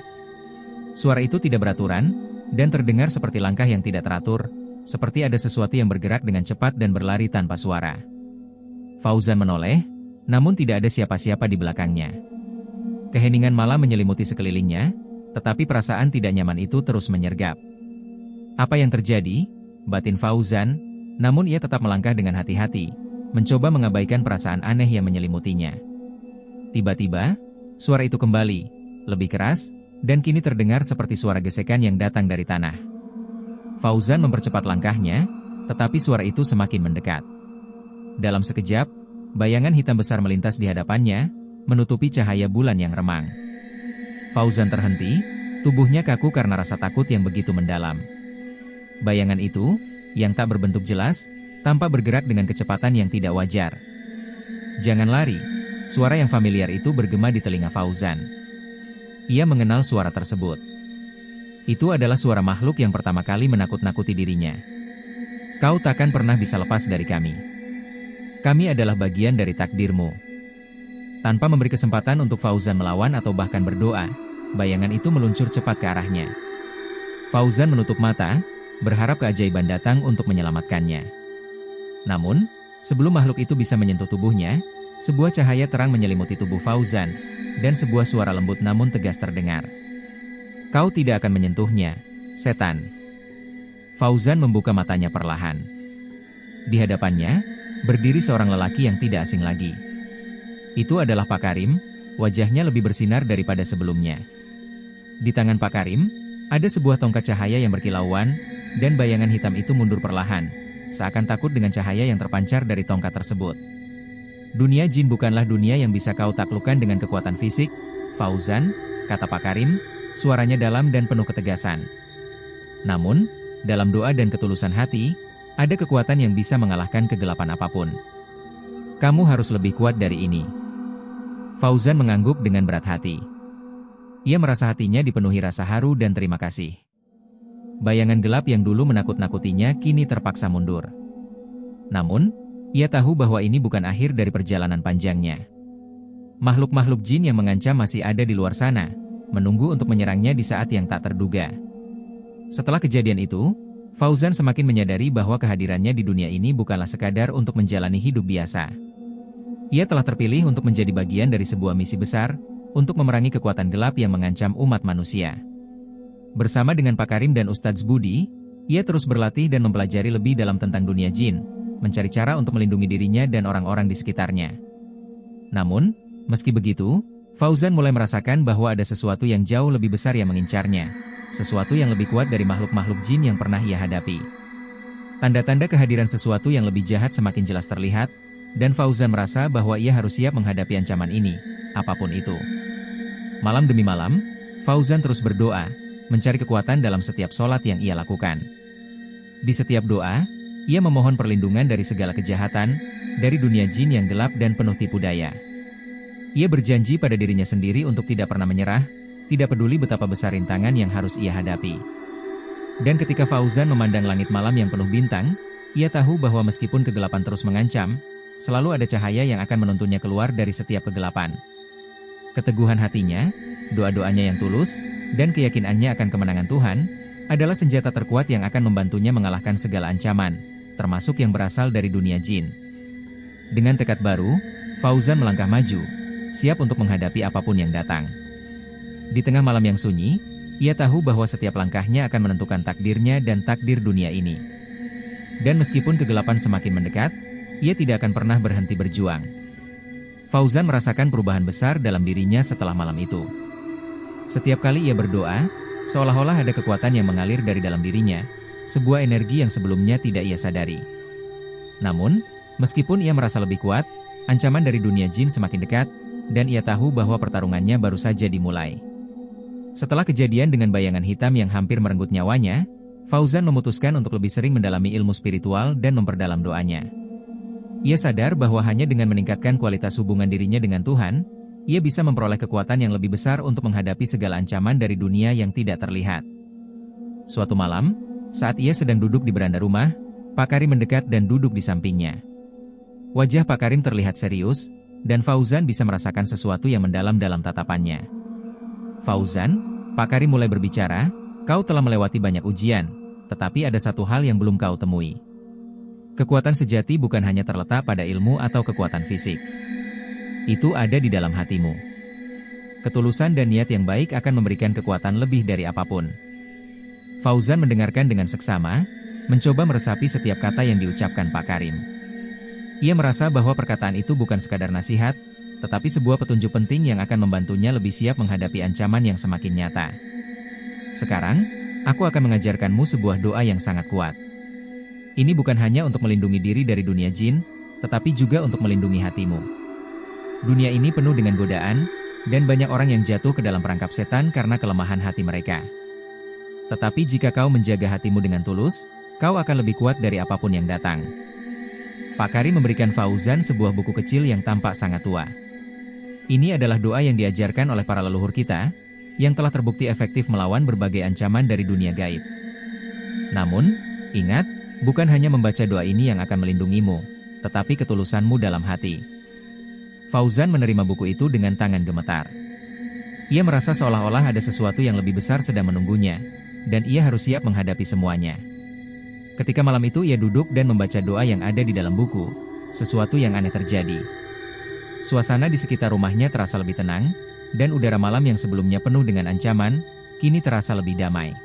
Suara itu tidak beraturan, dan terdengar seperti langkah yang tidak teratur, seperti ada sesuatu yang bergerak dengan cepat dan berlari tanpa suara. Fauzan menoleh, namun tidak ada siapa-siapa di belakangnya. Keheningan malam menyelimuti sekelilingnya, tetapi perasaan tidak nyaman itu terus menyergap. Apa yang terjadi? Batin Fauzan, namun ia tetap melangkah dengan hati-hati, mencoba mengabaikan perasaan aneh yang menyelimutinya. Tiba-tiba, suara itu kembali, lebih keras, dan kini terdengar seperti suara gesekan yang datang dari tanah. Fauzan mempercepat langkahnya, tetapi suara itu semakin mendekat. Dalam sekejap, bayangan hitam besar melintas di hadapannya, menutupi cahaya bulan yang remang. Fauzan terhenti, tubuhnya kaku karena rasa takut yang begitu mendalam. Bayangan itu, yang tak berbentuk jelas, tampak bergerak dengan kecepatan yang tidak wajar. "Jangan lari!" Suara yang familiar itu bergema di telinga Fauzan. Ia mengenal suara tersebut. Itu adalah suara makhluk yang pertama kali menakut-nakuti dirinya. "Kau takkan pernah bisa lepas dari kami. Kami adalah bagian dari takdirmu." Tanpa memberi kesempatan untuk Fauzan melawan atau bahkan berdoa, bayangan itu meluncur cepat ke arahnya. Fauzan menutup mata, berharap keajaiban datang untuk menyelamatkannya. Namun, sebelum makhluk itu bisa menyentuh tubuhnya, sebuah cahaya terang menyelimuti tubuh Fauzan, dan sebuah suara lembut namun tegas terdengar. "Kau tidak akan menyentuhnya, setan." Fauzan membuka matanya perlahan. Di hadapannya, berdiri seorang lelaki yang tidak asing lagi. Itu adalah Pak Karim, wajahnya lebih bersinar daripada sebelumnya. Di tangan Pak Karim, ada sebuah tongkat cahaya yang berkilauan, dan bayangan hitam itu mundur perlahan, seakan takut dengan cahaya yang terpancar dari tongkat tersebut. "Dunia jin bukanlah dunia yang bisa kau taklukkan dengan kekuatan fisik, Fauzan," kata Pak Karim, suaranya dalam dan penuh ketegasan. Namun, dalam doa dan ketulusan hati, ada kekuatan yang bisa mengalahkan kegelapan apapun. "Kamu harus lebih kuat dari ini." Fauzan mengangguk dengan berat hati. Ia merasa hatinya dipenuhi rasa haru dan terima kasih. Bayangan gelap yang dulu menakut-nakutinya kini terpaksa mundur. Namun, ia tahu bahwa ini bukan akhir dari perjalanan panjangnya. Makhluk-makhluk jin yang mengancam masih ada di luar sana, menunggu untuk menyerangnya di saat yang tak terduga. Setelah kejadian itu, Fauzan semakin menyadari bahwa kehadirannya di dunia ini bukanlah sekadar untuk menjalani hidup biasa. Ia telah terpilih untuk menjadi bagian dari sebuah misi besar, untuk memerangi kekuatan gelap yang mengancam umat manusia. Bersama dengan Pak Karim dan Ustadz Budi, ia terus berlatih dan mempelajari lebih dalam tentang dunia jin, mencari cara untuk melindungi dirinya dan orang-orang di sekitarnya. Namun, meski begitu, Fauzan mulai merasakan bahwa ada sesuatu yang jauh lebih besar yang mengincarnya, sesuatu yang lebih kuat dari makhluk-makhluk jin yang pernah ia hadapi. Tanda-tanda kehadiran sesuatu yang lebih jahat semakin jelas terlihat, dan Fauzan merasa bahwa ia harus siap menghadapi ancaman ini, apapun itu. Malam demi malam, Fauzan terus berdoa, mencari kekuatan dalam setiap sholat yang ia lakukan. Di setiap doa, ia memohon perlindungan dari segala kejahatan, dari dunia jin yang gelap dan penuh tipu daya. Ia berjanji pada dirinya sendiri untuk tidak pernah menyerah, tidak peduli betapa besar rintangan yang harus ia hadapi. Dan ketika Fauzan memandang langit malam yang penuh bintang, ia tahu bahwa meskipun kegelapan terus mengancam, selalu ada cahaya yang akan menuntunnya keluar dari setiap kegelapan. Keteguhan hatinya, doa-doanya yang tulus, dan keyakinannya akan kemenangan Tuhan, adalah senjata terkuat yang akan membantunya mengalahkan segala ancaman, termasuk yang berasal dari dunia jin. Dengan tekad baru, Fauzan melangkah maju, siap untuk menghadapi apapun yang datang. Di tengah malam yang sunyi, ia tahu bahwa setiap langkahnya akan menentukan takdirnya dan takdir dunia ini. Dan meskipun kegelapan semakin mendekat, ia tidak akan pernah berhenti berjuang. Fauzan merasakan perubahan besar dalam dirinya setelah malam itu. Setiap kali ia berdoa, seolah-olah ada kekuatan yang mengalir dari dalam dirinya, sebuah energi yang sebelumnya tidak ia sadari. Namun, meskipun ia merasa lebih kuat, ancaman dari dunia jin semakin dekat, dan ia tahu bahwa pertarungannya baru saja dimulai. Setelah kejadian dengan bayangan hitam yang hampir merenggut nyawanya, Fauzan memutuskan untuk lebih sering mendalami ilmu spiritual dan memperdalam doanya. Ia sadar bahwa hanya dengan meningkatkan kualitas hubungan dirinya dengan Tuhan, ia bisa memperoleh kekuatan yang lebih besar untuk menghadapi segala ancaman dari dunia yang tidak terlihat. Suatu malam, saat ia sedang duduk di beranda rumah, Pak Karim mendekat dan duduk di sampingnya. Wajah Pak Karim terlihat serius, dan Fauzan bisa merasakan sesuatu yang mendalam dalam tatapannya. "Fauzan," Pak Karim mulai berbicara, "kau telah melewati banyak ujian, tetapi ada satu hal yang belum kau temui. Kekuatan sejati bukan hanya terletak pada ilmu atau kekuatan fisik. Itu ada di dalam hatimu. Ketulusan dan niat yang baik akan memberikan kekuatan lebih dari apapun." Fauzan mendengarkan dengan seksama, mencoba meresapi setiap kata yang diucapkan Pak Karim. Ia merasa bahwa perkataan itu bukan sekadar nasihat, tetapi sebuah petunjuk penting yang akan membantunya lebih siap menghadapi ancaman yang semakin nyata. "Sekarang, aku akan mengajarkanmu sebuah doa yang sangat kuat. Ini bukan hanya untuk melindungi diri dari dunia jin, tetapi juga untuk melindungi hatimu. Dunia ini penuh dengan godaan, dan banyak orang yang jatuh ke dalam perangkap setan karena kelemahan hati mereka. Tetapi jika kau menjaga hatimu dengan tulus, kau akan lebih kuat dari apapun yang datang." Pak Karim memberikan Fauzan sebuah buku kecil yang tampak sangat tua. Ini adalah doa yang diajarkan oleh para leluhur kita, yang telah terbukti efektif melawan berbagai ancaman dari dunia gaib. Namun, ingat, bukan hanya membaca doa ini yang akan melindungimu, tetapi ketulusanmu dalam hati. Fauzan menerima buku itu dengan tangan gemetar. Ia merasa seolah-olah ada sesuatu yang lebih besar sedang menunggunya, dan ia harus siap menghadapi semuanya. Ketika malam itu ia duduk dan membaca doa yang ada di dalam buku, sesuatu yang aneh terjadi. Suasana di sekitar rumahnya terasa lebih tenang, dan udara malam yang sebelumnya penuh dengan ancaman, kini terasa lebih damai.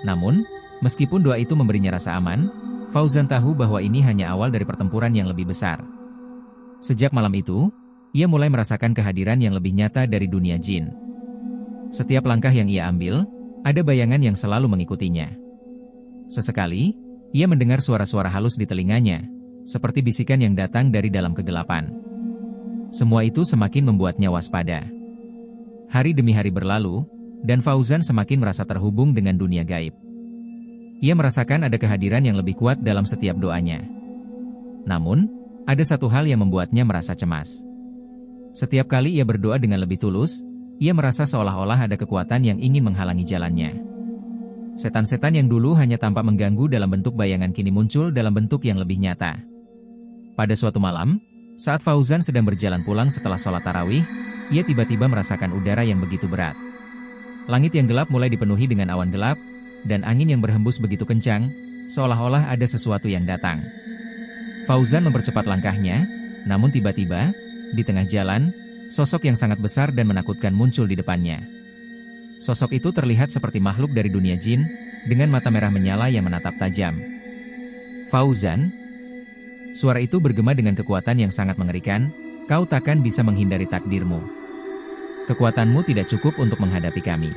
Namun, meskipun doa itu memberinya rasa aman, Fauzan tahu bahwa ini hanya awal dari pertempuran yang lebih besar. Sejak malam itu, ia mulai merasakan kehadiran yang lebih nyata dari dunia jin. Setiap langkah yang ia ambil, ada bayangan yang selalu mengikutinya. Sesekali, ia mendengar suara-suara halus di telinganya, seperti bisikan yang datang dari dalam kegelapan. Semua itu semakin membuatnya waspada. Hari demi hari berlalu, dan Fauzan semakin merasa terhubung dengan dunia gaib. Ia merasakan ada kehadiran yang lebih kuat dalam setiap doanya. Namun, ada satu hal yang membuatnya merasa cemas. Setiap kali ia berdoa dengan lebih tulus, ia merasa seolah-olah ada kekuatan yang ingin menghalangi jalannya. Setan-setan yang dulu hanya tampak mengganggu dalam bentuk bayangan kini muncul dalam bentuk yang lebih nyata. Pada suatu malam, saat Fauzan sedang berjalan pulang setelah sholat tarawih, ia tiba-tiba merasakan udara yang begitu berat. Langit yang gelap mulai dipenuhi dengan awan gelap, dan angin yang berhembus begitu kencang, seolah-olah ada sesuatu yang datang. Fauzan mempercepat langkahnya, namun tiba-tiba, di tengah jalan, sosok yang sangat besar dan menakutkan muncul di depannya. Sosok itu terlihat seperti makhluk dari dunia jin, dengan mata merah menyala yang menatap tajam. "Fauzan," suara itu bergema dengan kekuatan yang sangat mengerikan, "kau takkan bisa menghindari takdirmu. Kekuatanmu tidak cukup untuk menghadapi kami.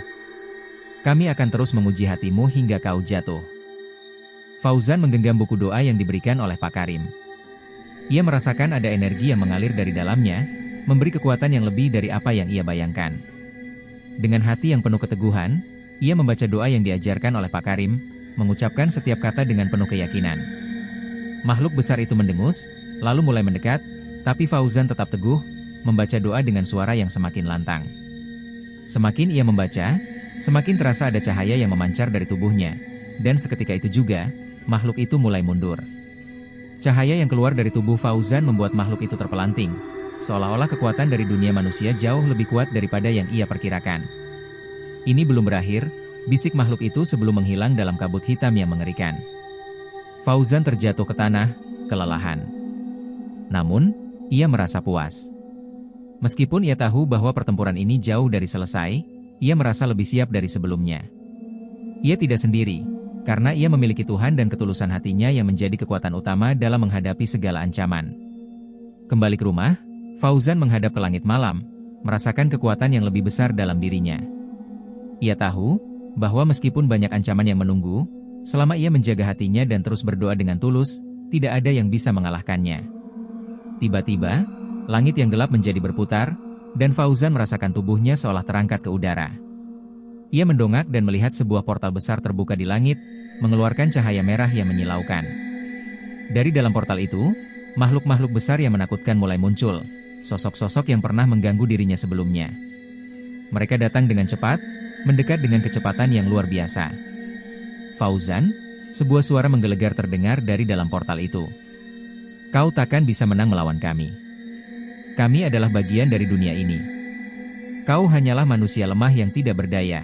Kami akan terus menguji hatimu hingga kau jatuh." Fauzan menggenggam buku doa yang diberikan oleh Pak Karim. Ia merasakan ada energi yang mengalir dari dalamnya, memberi kekuatan yang lebih dari apa yang ia bayangkan. Dengan hati yang penuh keteguhan, ia membaca doa yang diajarkan oleh Pak Karim, mengucapkan setiap kata dengan penuh keyakinan. Makhluk besar itu mendengus, lalu mulai mendekat, tapi Fauzan tetap teguh, membaca doa dengan suara yang semakin lantang. Semakin ia membaca, semakin terasa ada cahaya yang memancar dari tubuhnya, dan seketika itu juga, makhluk itu mulai mundur. Cahaya yang keluar dari tubuh Fauzan membuat makhluk itu terpelanting, seolah-olah kekuatan dari dunia manusia jauh lebih kuat daripada yang ia perkirakan. Ini belum berakhir, bisik makhluk itu sebelum menghilang dalam kabut hitam yang mengerikan. Fauzan terjatuh ke tanah, kelelahan. Namun, ia merasa puas. Meskipun ia tahu bahwa pertempuran ini jauh dari selesai, ia merasa lebih siap dari sebelumnya. Ia tidak sendiri, karena ia memiliki Tuhan dan ketulusan hatinya yang menjadi kekuatan utama dalam menghadapi segala ancaman. Kembali ke rumah, Fauzan menghadap ke langit malam, merasakan kekuatan yang lebih besar dalam dirinya. Ia tahu bahwa meskipun banyak ancaman yang menunggu, selama ia menjaga hatinya dan terus berdoa dengan tulus, tidak ada yang bisa mengalahkannya. Tiba-tiba, langit yang gelap menjadi berputar, dan Fauzan merasakan tubuhnya seolah terangkat ke udara. Ia mendongak dan melihat sebuah portal besar terbuka di langit, mengeluarkan cahaya merah yang menyilaukan. Dari dalam portal itu, Makhluk-makhluk besar yang menakutkan mulai muncul, sosok-sosok yang pernah mengganggu dirinya sebelumnya. Mereka datang dengan cepat, mendekat dengan kecepatan yang luar biasa. Fauzan, sebuah suara menggelegar terdengar dari dalam portal itu. Kau takkan bisa menang melawan kami. Kami adalah bagian dari dunia ini. Kau hanyalah manusia lemah yang tidak berdaya.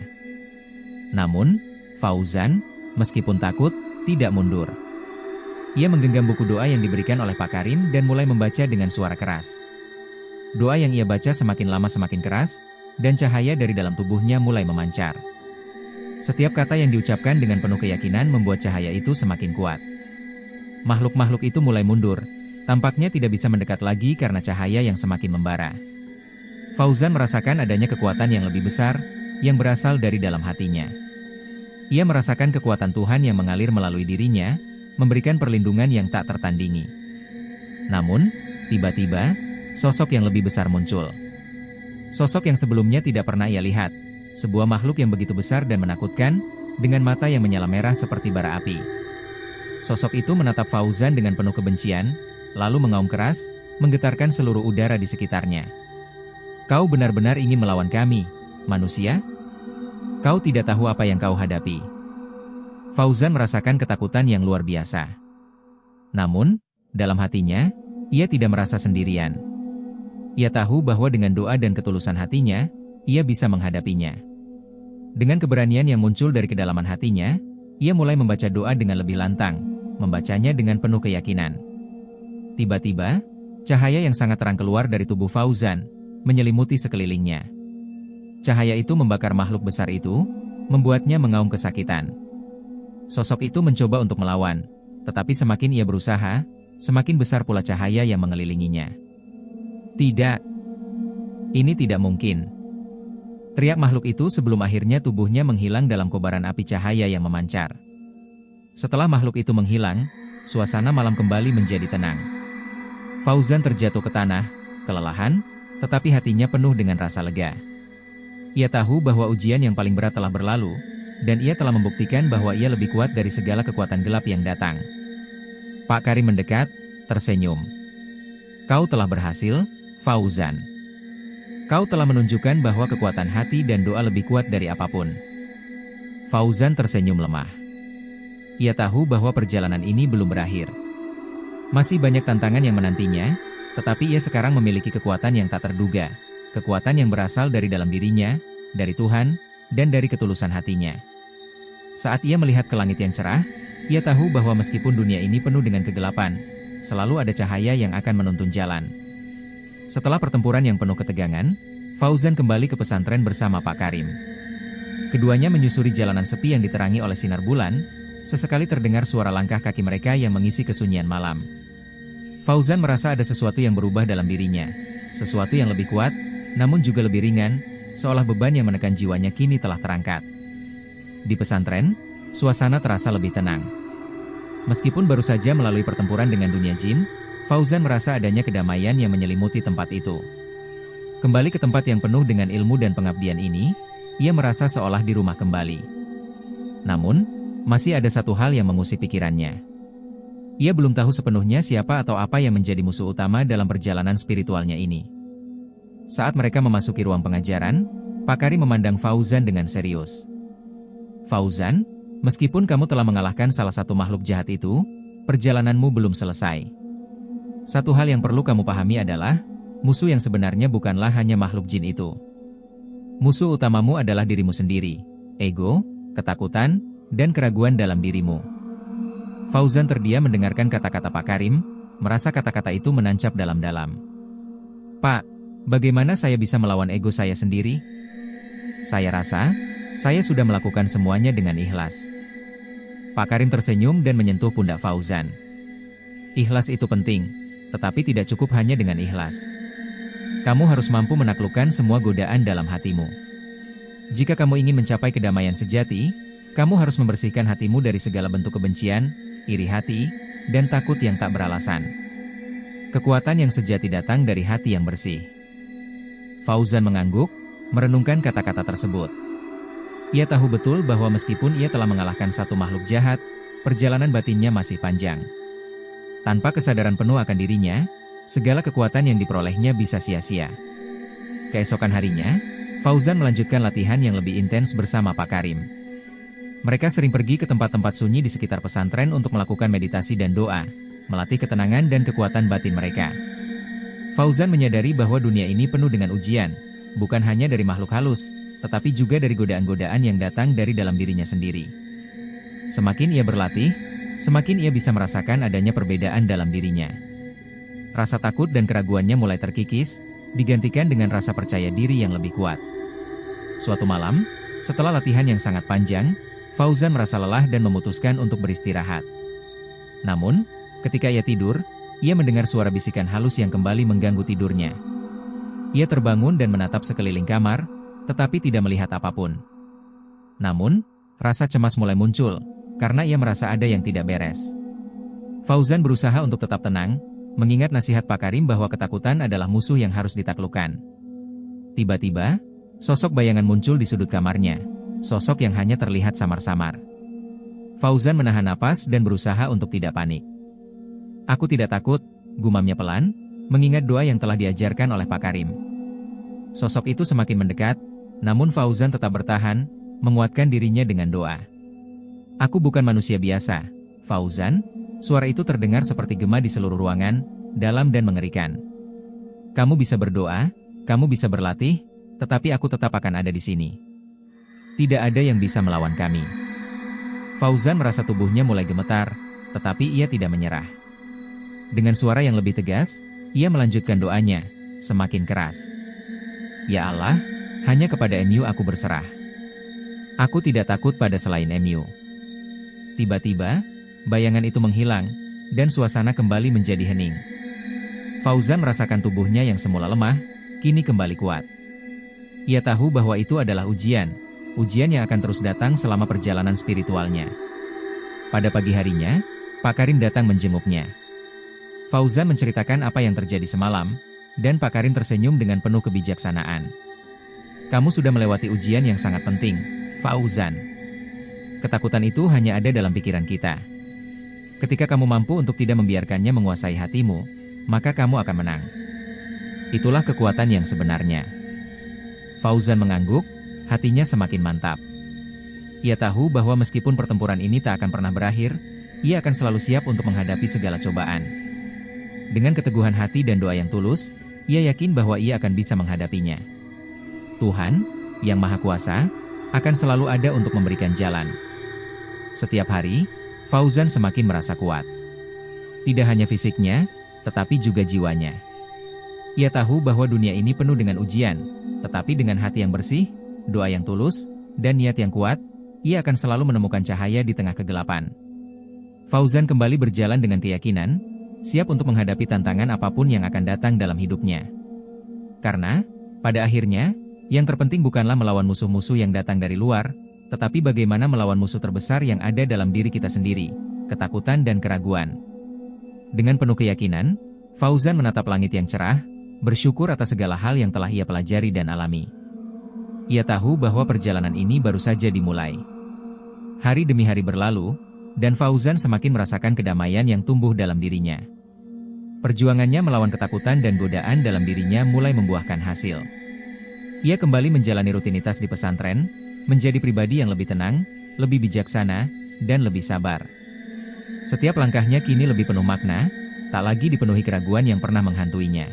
Namun, Fauzan, meskipun takut, tidak mundur. Ia menggenggam buku doa yang diberikan oleh Pak Karim dan mulai membaca dengan suara keras. Doa yang ia baca semakin lama semakin keras, dan cahaya dari dalam tubuhnya mulai memancar. Setiap kata yang diucapkan dengan penuh keyakinan membuat cahaya itu semakin kuat. Makhluk-makhluk itu mulai mundur, tampaknya tidak bisa mendekat lagi karena cahaya yang semakin membara. Fauzan merasakan adanya kekuatan yang lebih besar, yang berasal dari dalam hatinya. Ia merasakan kekuatan Tuhan yang mengalir melalui dirinya, memberikan perlindungan yang tak tertandingi. Namun, tiba-tiba, sosok yang lebih besar muncul. Sosok yang sebelumnya tidak pernah ia lihat, sebuah makhluk yang begitu besar dan menakutkan, dengan mata yang menyala merah seperti bara api. Sosok itu menatap Fauzan dengan penuh kebencian, lalu mengaum keras, menggetarkan seluruh udara di sekitarnya. Kau benar-benar ingin melawan kami, manusia? Kau tidak tahu apa yang kau hadapi. Fauzan merasakan ketakutan yang luar biasa. Namun, dalam hatinya, ia tidak merasa sendirian. Ia tahu bahwa dengan doa dan ketulusan hatinya, ia bisa menghadapinya. Dengan keberanian yang muncul dari kedalaman hatinya, ia mulai membaca doa dengan lebih lantang, membacanya dengan penuh keyakinan. Tiba-tiba, cahaya yang sangat terang keluar dari tubuh Fauzan, menyelimuti sekelilingnya. Cahaya itu membakar makhluk besar itu, membuatnya mengaum kesakitan. Sosok itu mencoba untuk melawan, tetapi semakin ia berusaha, semakin besar pula cahaya yang mengelilinginya. Tidak. Ini tidak mungkin. Teriak makhluk itu sebelum akhirnya tubuhnya menghilang dalam kobaran api cahaya yang memancar. Setelah makhluk itu menghilang, suasana malam kembali menjadi tenang. Fauzan terjatuh ke tanah, kelelahan, tetapi hatinya penuh dengan rasa lega. Ia tahu bahwa ujian yang paling berat telah berlalu, dan ia telah membuktikan bahwa ia lebih kuat dari segala kekuatan gelap yang datang. Pak Karim mendekat, tersenyum. Kau telah berhasil, Fauzan. Kau telah menunjukkan bahwa kekuatan hati dan doa lebih kuat dari apapun. Fauzan tersenyum lemah. Ia tahu bahwa perjalanan ini belum berakhir. Masih banyak tantangan yang menantinya, tetapi ia sekarang memiliki kekuatan yang tak terduga, kekuatan yang berasal dari dalam dirinya, dari Tuhan, dan dari ketulusan hatinya. Saat ia melihat ke langit yang cerah, ia tahu bahwa meskipun dunia ini penuh dengan kegelapan, selalu ada cahaya yang akan menuntun jalan. Setelah pertempuran yang penuh ketegangan, Fauzan kembali ke pesantren bersama Pak Karim. Keduanya menyusuri jalanan sepi yang diterangi oleh sinar bulan, sesekali terdengar suara langkah kaki mereka yang mengisi kesunyian malam. Fauzan merasa ada sesuatu yang berubah dalam dirinya, sesuatu yang lebih kuat, namun juga lebih ringan, seolah beban yang menekan jiwanya kini telah terangkat. Di pesantren, suasana terasa lebih tenang. Meskipun baru saja melalui pertempuran dengan dunia jin, Fauzan merasa adanya kedamaian yang menyelimuti tempat itu. Kembali ke tempat yang penuh dengan ilmu dan pengabdian ini, ia merasa seolah di rumah kembali. Namun, masih ada satu hal yang mengusik pikirannya. Ia belum tahu sepenuhnya siapa atau apa yang menjadi musuh utama dalam perjalanan spiritualnya ini. Saat mereka memasuki ruang pengajaran, Pak Karim memandang Fauzan dengan serius. Fauzan, meskipun kamu telah mengalahkan salah satu makhluk jahat itu, perjalananmu belum selesai. Satu hal yang perlu kamu pahami adalah, musuh yang sebenarnya bukanlah hanya makhluk jin itu. Musuh utamamu adalah dirimu sendiri, ego, ketakutan, dan keraguan dalam dirimu. Fauzan terdiam mendengarkan kata-kata Pak Karim, merasa kata-kata itu menancap dalam-dalam. Pak, bagaimana saya bisa melawan ego saya sendiri? Saya rasa, saya sudah melakukan semuanya dengan ikhlas. Pak Karim tersenyum dan menyentuh pundak Fauzan. Ikhlas itu penting, tetapi tidak cukup hanya dengan ikhlas. Kamu harus mampu menaklukkan semua godaan dalam hatimu. Jika kamu ingin mencapai kedamaian sejati, kamu harus membersihkan hatimu dari segala bentuk kebencian, iri hati, dan takut yang tak beralasan. Kekuatan yang sejati datang dari hati yang bersih. Fauzan mengangguk, merenungkan kata-kata tersebut. Ia tahu betul bahwa meskipun ia telah mengalahkan satu makhluk jahat, perjalanan batinnya masih panjang. Tanpa kesadaran penuh akan dirinya, segala kekuatan yang diperolehnya bisa sia-sia. Keesokan harinya, Fauzan melanjutkan latihan yang lebih intens bersama Pak Karim. Mereka sering pergi ke tempat-tempat sunyi di sekitar pesantren untuk melakukan meditasi dan doa, melatih ketenangan dan kekuatan batin mereka. Fauzan menyadari bahwa dunia ini penuh dengan ujian, bukan hanya dari makhluk halus, tetapi juga dari godaan-godaan yang datang dari dalam dirinya sendiri. Semakin ia berlatih, semakin ia bisa merasakan adanya perbedaan dalam dirinya. Rasa takut dan keraguannya mulai terkikis, digantikan dengan rasa percaya diri yang lebih kuat. Suatu malam, setelah latihan yang sangat panjang, Fauzan merasa lelah dan memutuskan untuk beristirahat. Namun, ketika ia tidur, ia mendengar suara bisikan halus yang kembali mengganggu tidurnya. Ia terbangun dan menatap sekeliling kamar, tetapi tidak melihat apapun. Namun, rasa cemas mulai muncul, karena ia merasa ada yang tidak beres. Fauzan berusaha untuk tetap tenang, mengingat nasihat Pak Karim bahwa ketakutan adalah musuh yang harus ditaklukkan. Tiba-tiba, sosok bayangan muncul di sudut kamarnya, sosok yang hanya terlihat samar-samar. Fauzan menahan napas dan berusaha untuk tidak panik. "Aku tidak takut," gumamnya pelan, mengingat doa yang telah diajarkan oleh Pak Karim. Sosok itu semakin mendekat, namun Fauzan tetap bertahan, menguatkan dirinya dengan doa. "Aku bukan manusia biasa, Fauzan." Suara itu terdengar seperti gema di seluruh ruangan, dalam dan mengerikan. "Kamu bisa berdoa, kamu bisa berlatih, tetapi aku tetap akan ada di sini. Tidak ada yang bisa melawan kami." Fauzan merasa tubuhnya mulai gemetar, tetapi ia tidak menyerah. Dengan suara yang lebih tegas, ia melanjutkan doanya, semakin keras. "Ya Allah, hanya kepada MU aku berserah. Aku tidak takut pada selain MU." Tiba-tiba, bayangan itu menghilang, dan suasana kembali menjadi hening. Fauzan merasakan tubuhnya yang semula lemah, kini kembali kuat. Ia tahu bahwa itu adalah ujian yang akan terus datang selama perjalanan spiritualnya. Pada pagi harinya, Pak Karim datang menjenguknya. Fauzan menceritakan apa yang terjadi semalam, dan Pak Karim tersenyum dengan penuh kebijaksanaan. "Kamu sudah melewati ujian yang sangat penting, Fauzan. Ketakutan itu hanya ada dalam pikiran kita. Ketika kamu mampu untuk tidak membiarkannya menguasai hatimu, maka kamu akan menang. Itulah kekuatan yang sebenarnya." Fauzan mengangguk, hatinya semakin mantap. Ia tahu bahwa meskipun pertempuran ini tak akan pernah berakhir, ia akan selalu siap untuk menghadapi segala cobaan. Dengan keteguhan hati dan doa yang tulus, ia yakin bahwa ia akan bisa menghadapinya. Tuhan, yang Maha Kuasa, akan selalu ada untuk memberikan jalan. Setiap hari, Fauzan semakin merasa kuat. Tidak hanya fisiknya, tetapi juga jiwanya. Ia tahu bahwa dunia ini penuh dengan ujian, tetapi dengan hati yang bersih, doa yang tulus, dan niat yang kuat, ia akan selalu menemukan cahaya di tengah kegelapan. Fauzan kembali berjalan dengan keyakinan, siap untuk menghadapi tantangan apapun yang akan datang dalam hidupnya. Karena, pada akhirnya, yang terpenting bukanlah melawan musuh-musuh yang datang dari luar, tetapi bagaimana melawan musuh terbesar yang ada dalam diri kita sendiri, ketakutan dan keraguan. Dengan penuh keyakinan, Fauzan menatap langit yang cerah, bersyukur atas segala hal yang telah ia pelajari dan alami. Ia tahu bahwa perjalanan ini baru saja dimulai. Hari demi hari berlalu, dan Fauzan semakin merasakan kedamaian yang tumbuh dalam dirinya. Perjuangannya melawan ketakutan dan godaan dalam dirinya mulai membuahkan hasil. Ia kembali menjalani rutinitas di pesantren, menjadi pribadi yang lebih tenang, lebih bijaksana, dan lebih sabar. Setiap langkahnya kini lebih penuh makna, tak lagi dipenuhi keraguan yang pernah menghantuinya.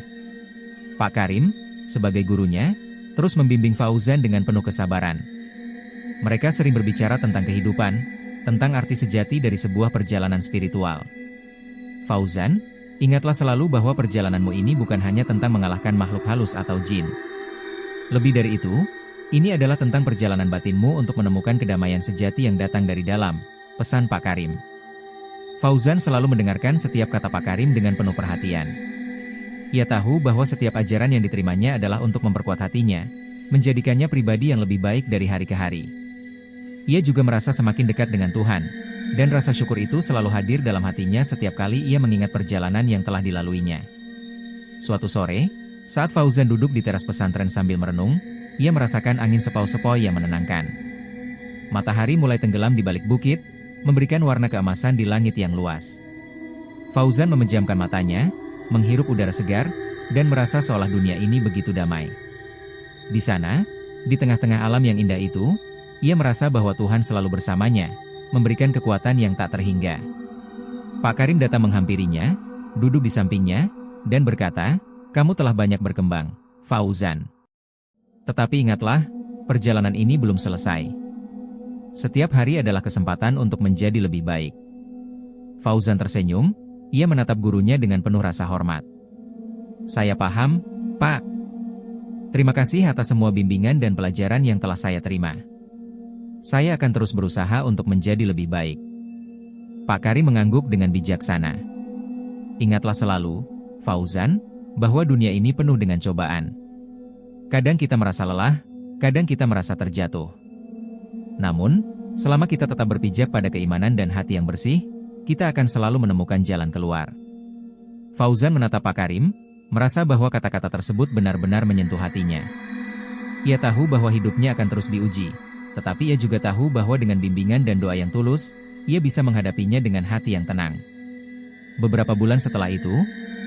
Pak Karim, sebagai gurunya, terus membimbing Fauzan dengan penuh kesabaran. Mereka sering berbicara tentang kehidupan, tentang arti sejati dari sebuah perjalanan spiritual. "Fauzan, ingatlah selalu bahwa perjalananmu ini bukan hanya tentang mengalahkan makhluk halus atau jin. Lebih dari itu, ini adalah tentang perjalanan batinmu untuk menemukan kedamaian sejati yang datang dari dalam," pesan Pak Karim. Fauzan selalu mendengarkan setiap kata Pak Karim dengan penuh perhatian. Ia tahu bahwa setiap ajaran yang diterimanya adalah untuk memperkuat hatinya, menjadikannya pribadi yang lebih baik dari hari ke hari. Ia juga merasa semakin dekat dengan Tuhan, dan rasa syukur itu selalu hadir dalam hatinya setiap kali ia mengingat perjalanan yang telah dilaluinya. Suatu sore, saat Fauzan duduk di teras pesantren sambil merenung, ia merasakan angin sepau-sepoi yang menenangkan. Matahari mulai tenggelam di balik bukit, memberikan warna keemasan di langit yang luas. Fauzan memejamkan matanya, menghirup udara segar, dan merasa seolah dunia ini begitu damai. Di sana, di tengah-tengah alam yang indah itu, ia merasa bahwa Tuhan selalu bersamanya, memberikan kekuatan yang tak terhingga. Pak Karim datang menghampirinya, duduk di sampingnya, dan berkata, "Kamu telah banyak berkembang, Fauzan. Tetapi ingatlah, perjalanan ini belum selesai. Setiap hari adalah kesempatan untuk menjadi lebih baik." Fauzan tersenyum, ia menatap gurunya dengan penuh rasa hormat. "Saya paham, Pak. Terima kasih atas semua bimbingan dan pelajaran yang telah saya terima. Saya akan terus berusaha untuk menjadi lebih baik." Pak Karim mengangguk dengan bijaksana. "Ingatlah selalu, Fauzan, bahwa dunia ini penuh dengan cobaan. Kadang kita merasa lelah, kadang kita merasa terjatuh. Namun, selama kita tetap berpijak pada keimanan dan hati yang bersih, kita akan selalu menemukan jalan keluar." Fauzan menatap Pak Karim, merasa bahwa kata-kata tersebut benar-benar menyentuh hatinya. Ia tahu bahwa hidupnya akan terus diuji, tetapi ia juga tahu bahwa dengan bimbingan dan doa yang tulus, ia bisa menghadapinya dengan hati yang tenang. Beberapa bulan setelah itu,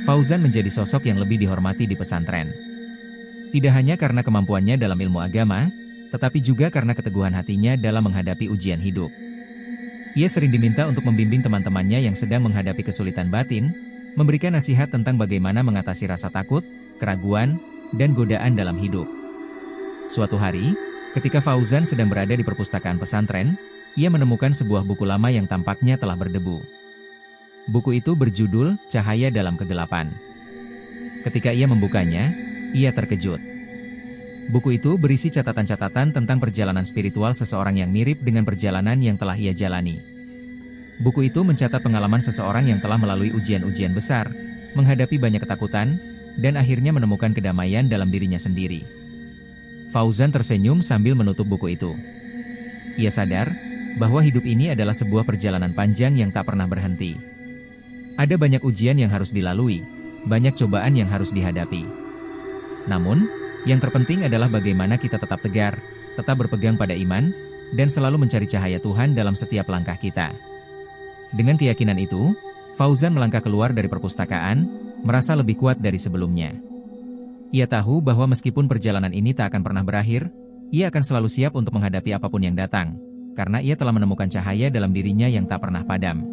Fauzan menjadi sosok yang lebih dihormati di pesantren. Tidak hanya karena kemampuannya dalam ilmu agama, tetapi juga karena keteguhan hatinya dalam menghadapi ujian hidup. Ia sering diminta untuk membimbing teman-temannya yang sedang menghadapi kesulitan batin, memberikan nasihat tentang bagaimana mengatasi rasa takut, keraguan, dan godaan dalam hidup. Suatu hari, ketika Fauzan sedang berada di perpustakaan pesantren, ia menemukan sebuah buku lama yang tampaknya telah berdebu. Buku itu berjudul Cahaya dalam Kegelapan. Ketika ia membukanya, ia terkejut. Buku itu berisi catatan-catatan tentang perjalanan spiritual seseorang yang mirip dengan perjalanan yang telah ia jalani. Buku itu mencatat pengalaman seseorang yang telah melalui ujian-ujian besar, menghadapi banyak ketakutan, dan akhirnya menemukan kedamaian dalam dirinya sendiri. Fauzan tersenyum sambil menutup buku itu. Ia sadar bahwa hidup ini adalah sebuah perjalanan panjang yang tak pernah berhenti. Ada banyak ujian yang harus dilalui, banyak cobaan yang harus dihadapi. Namun, yang terpenting adalah bagaimana kita tetap tegar, tetap berpegang pada iman, dan selalu mencari cahaya Tuhan dalam setiap langkah kita. Dengan keyakinan itu, Fauzan melangkah keluar dari perpustakaan, merasa lebih kuat dari sebelumnya. Ia tahu bahwa meskipun perjalanan ini tak akan pernah berakhir, ia akan selalu siap untuk menghadapi apapun yang datang, karena ia telah menemukan cahaya dalam dirinya yang tak pernah padam.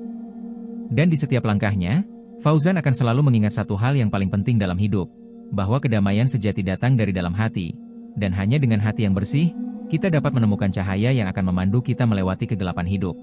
Dan di setiap langkahnya, Fauzan akan selalu mengingat satu hal yang paling penting dalam hidup, bahwa kedamaian sejati datang dari dalam hati, dan hanya dengan hati yang bersih, kita dapat menemukan cahaya yang akan memandu kita melewati kegelapan hidup.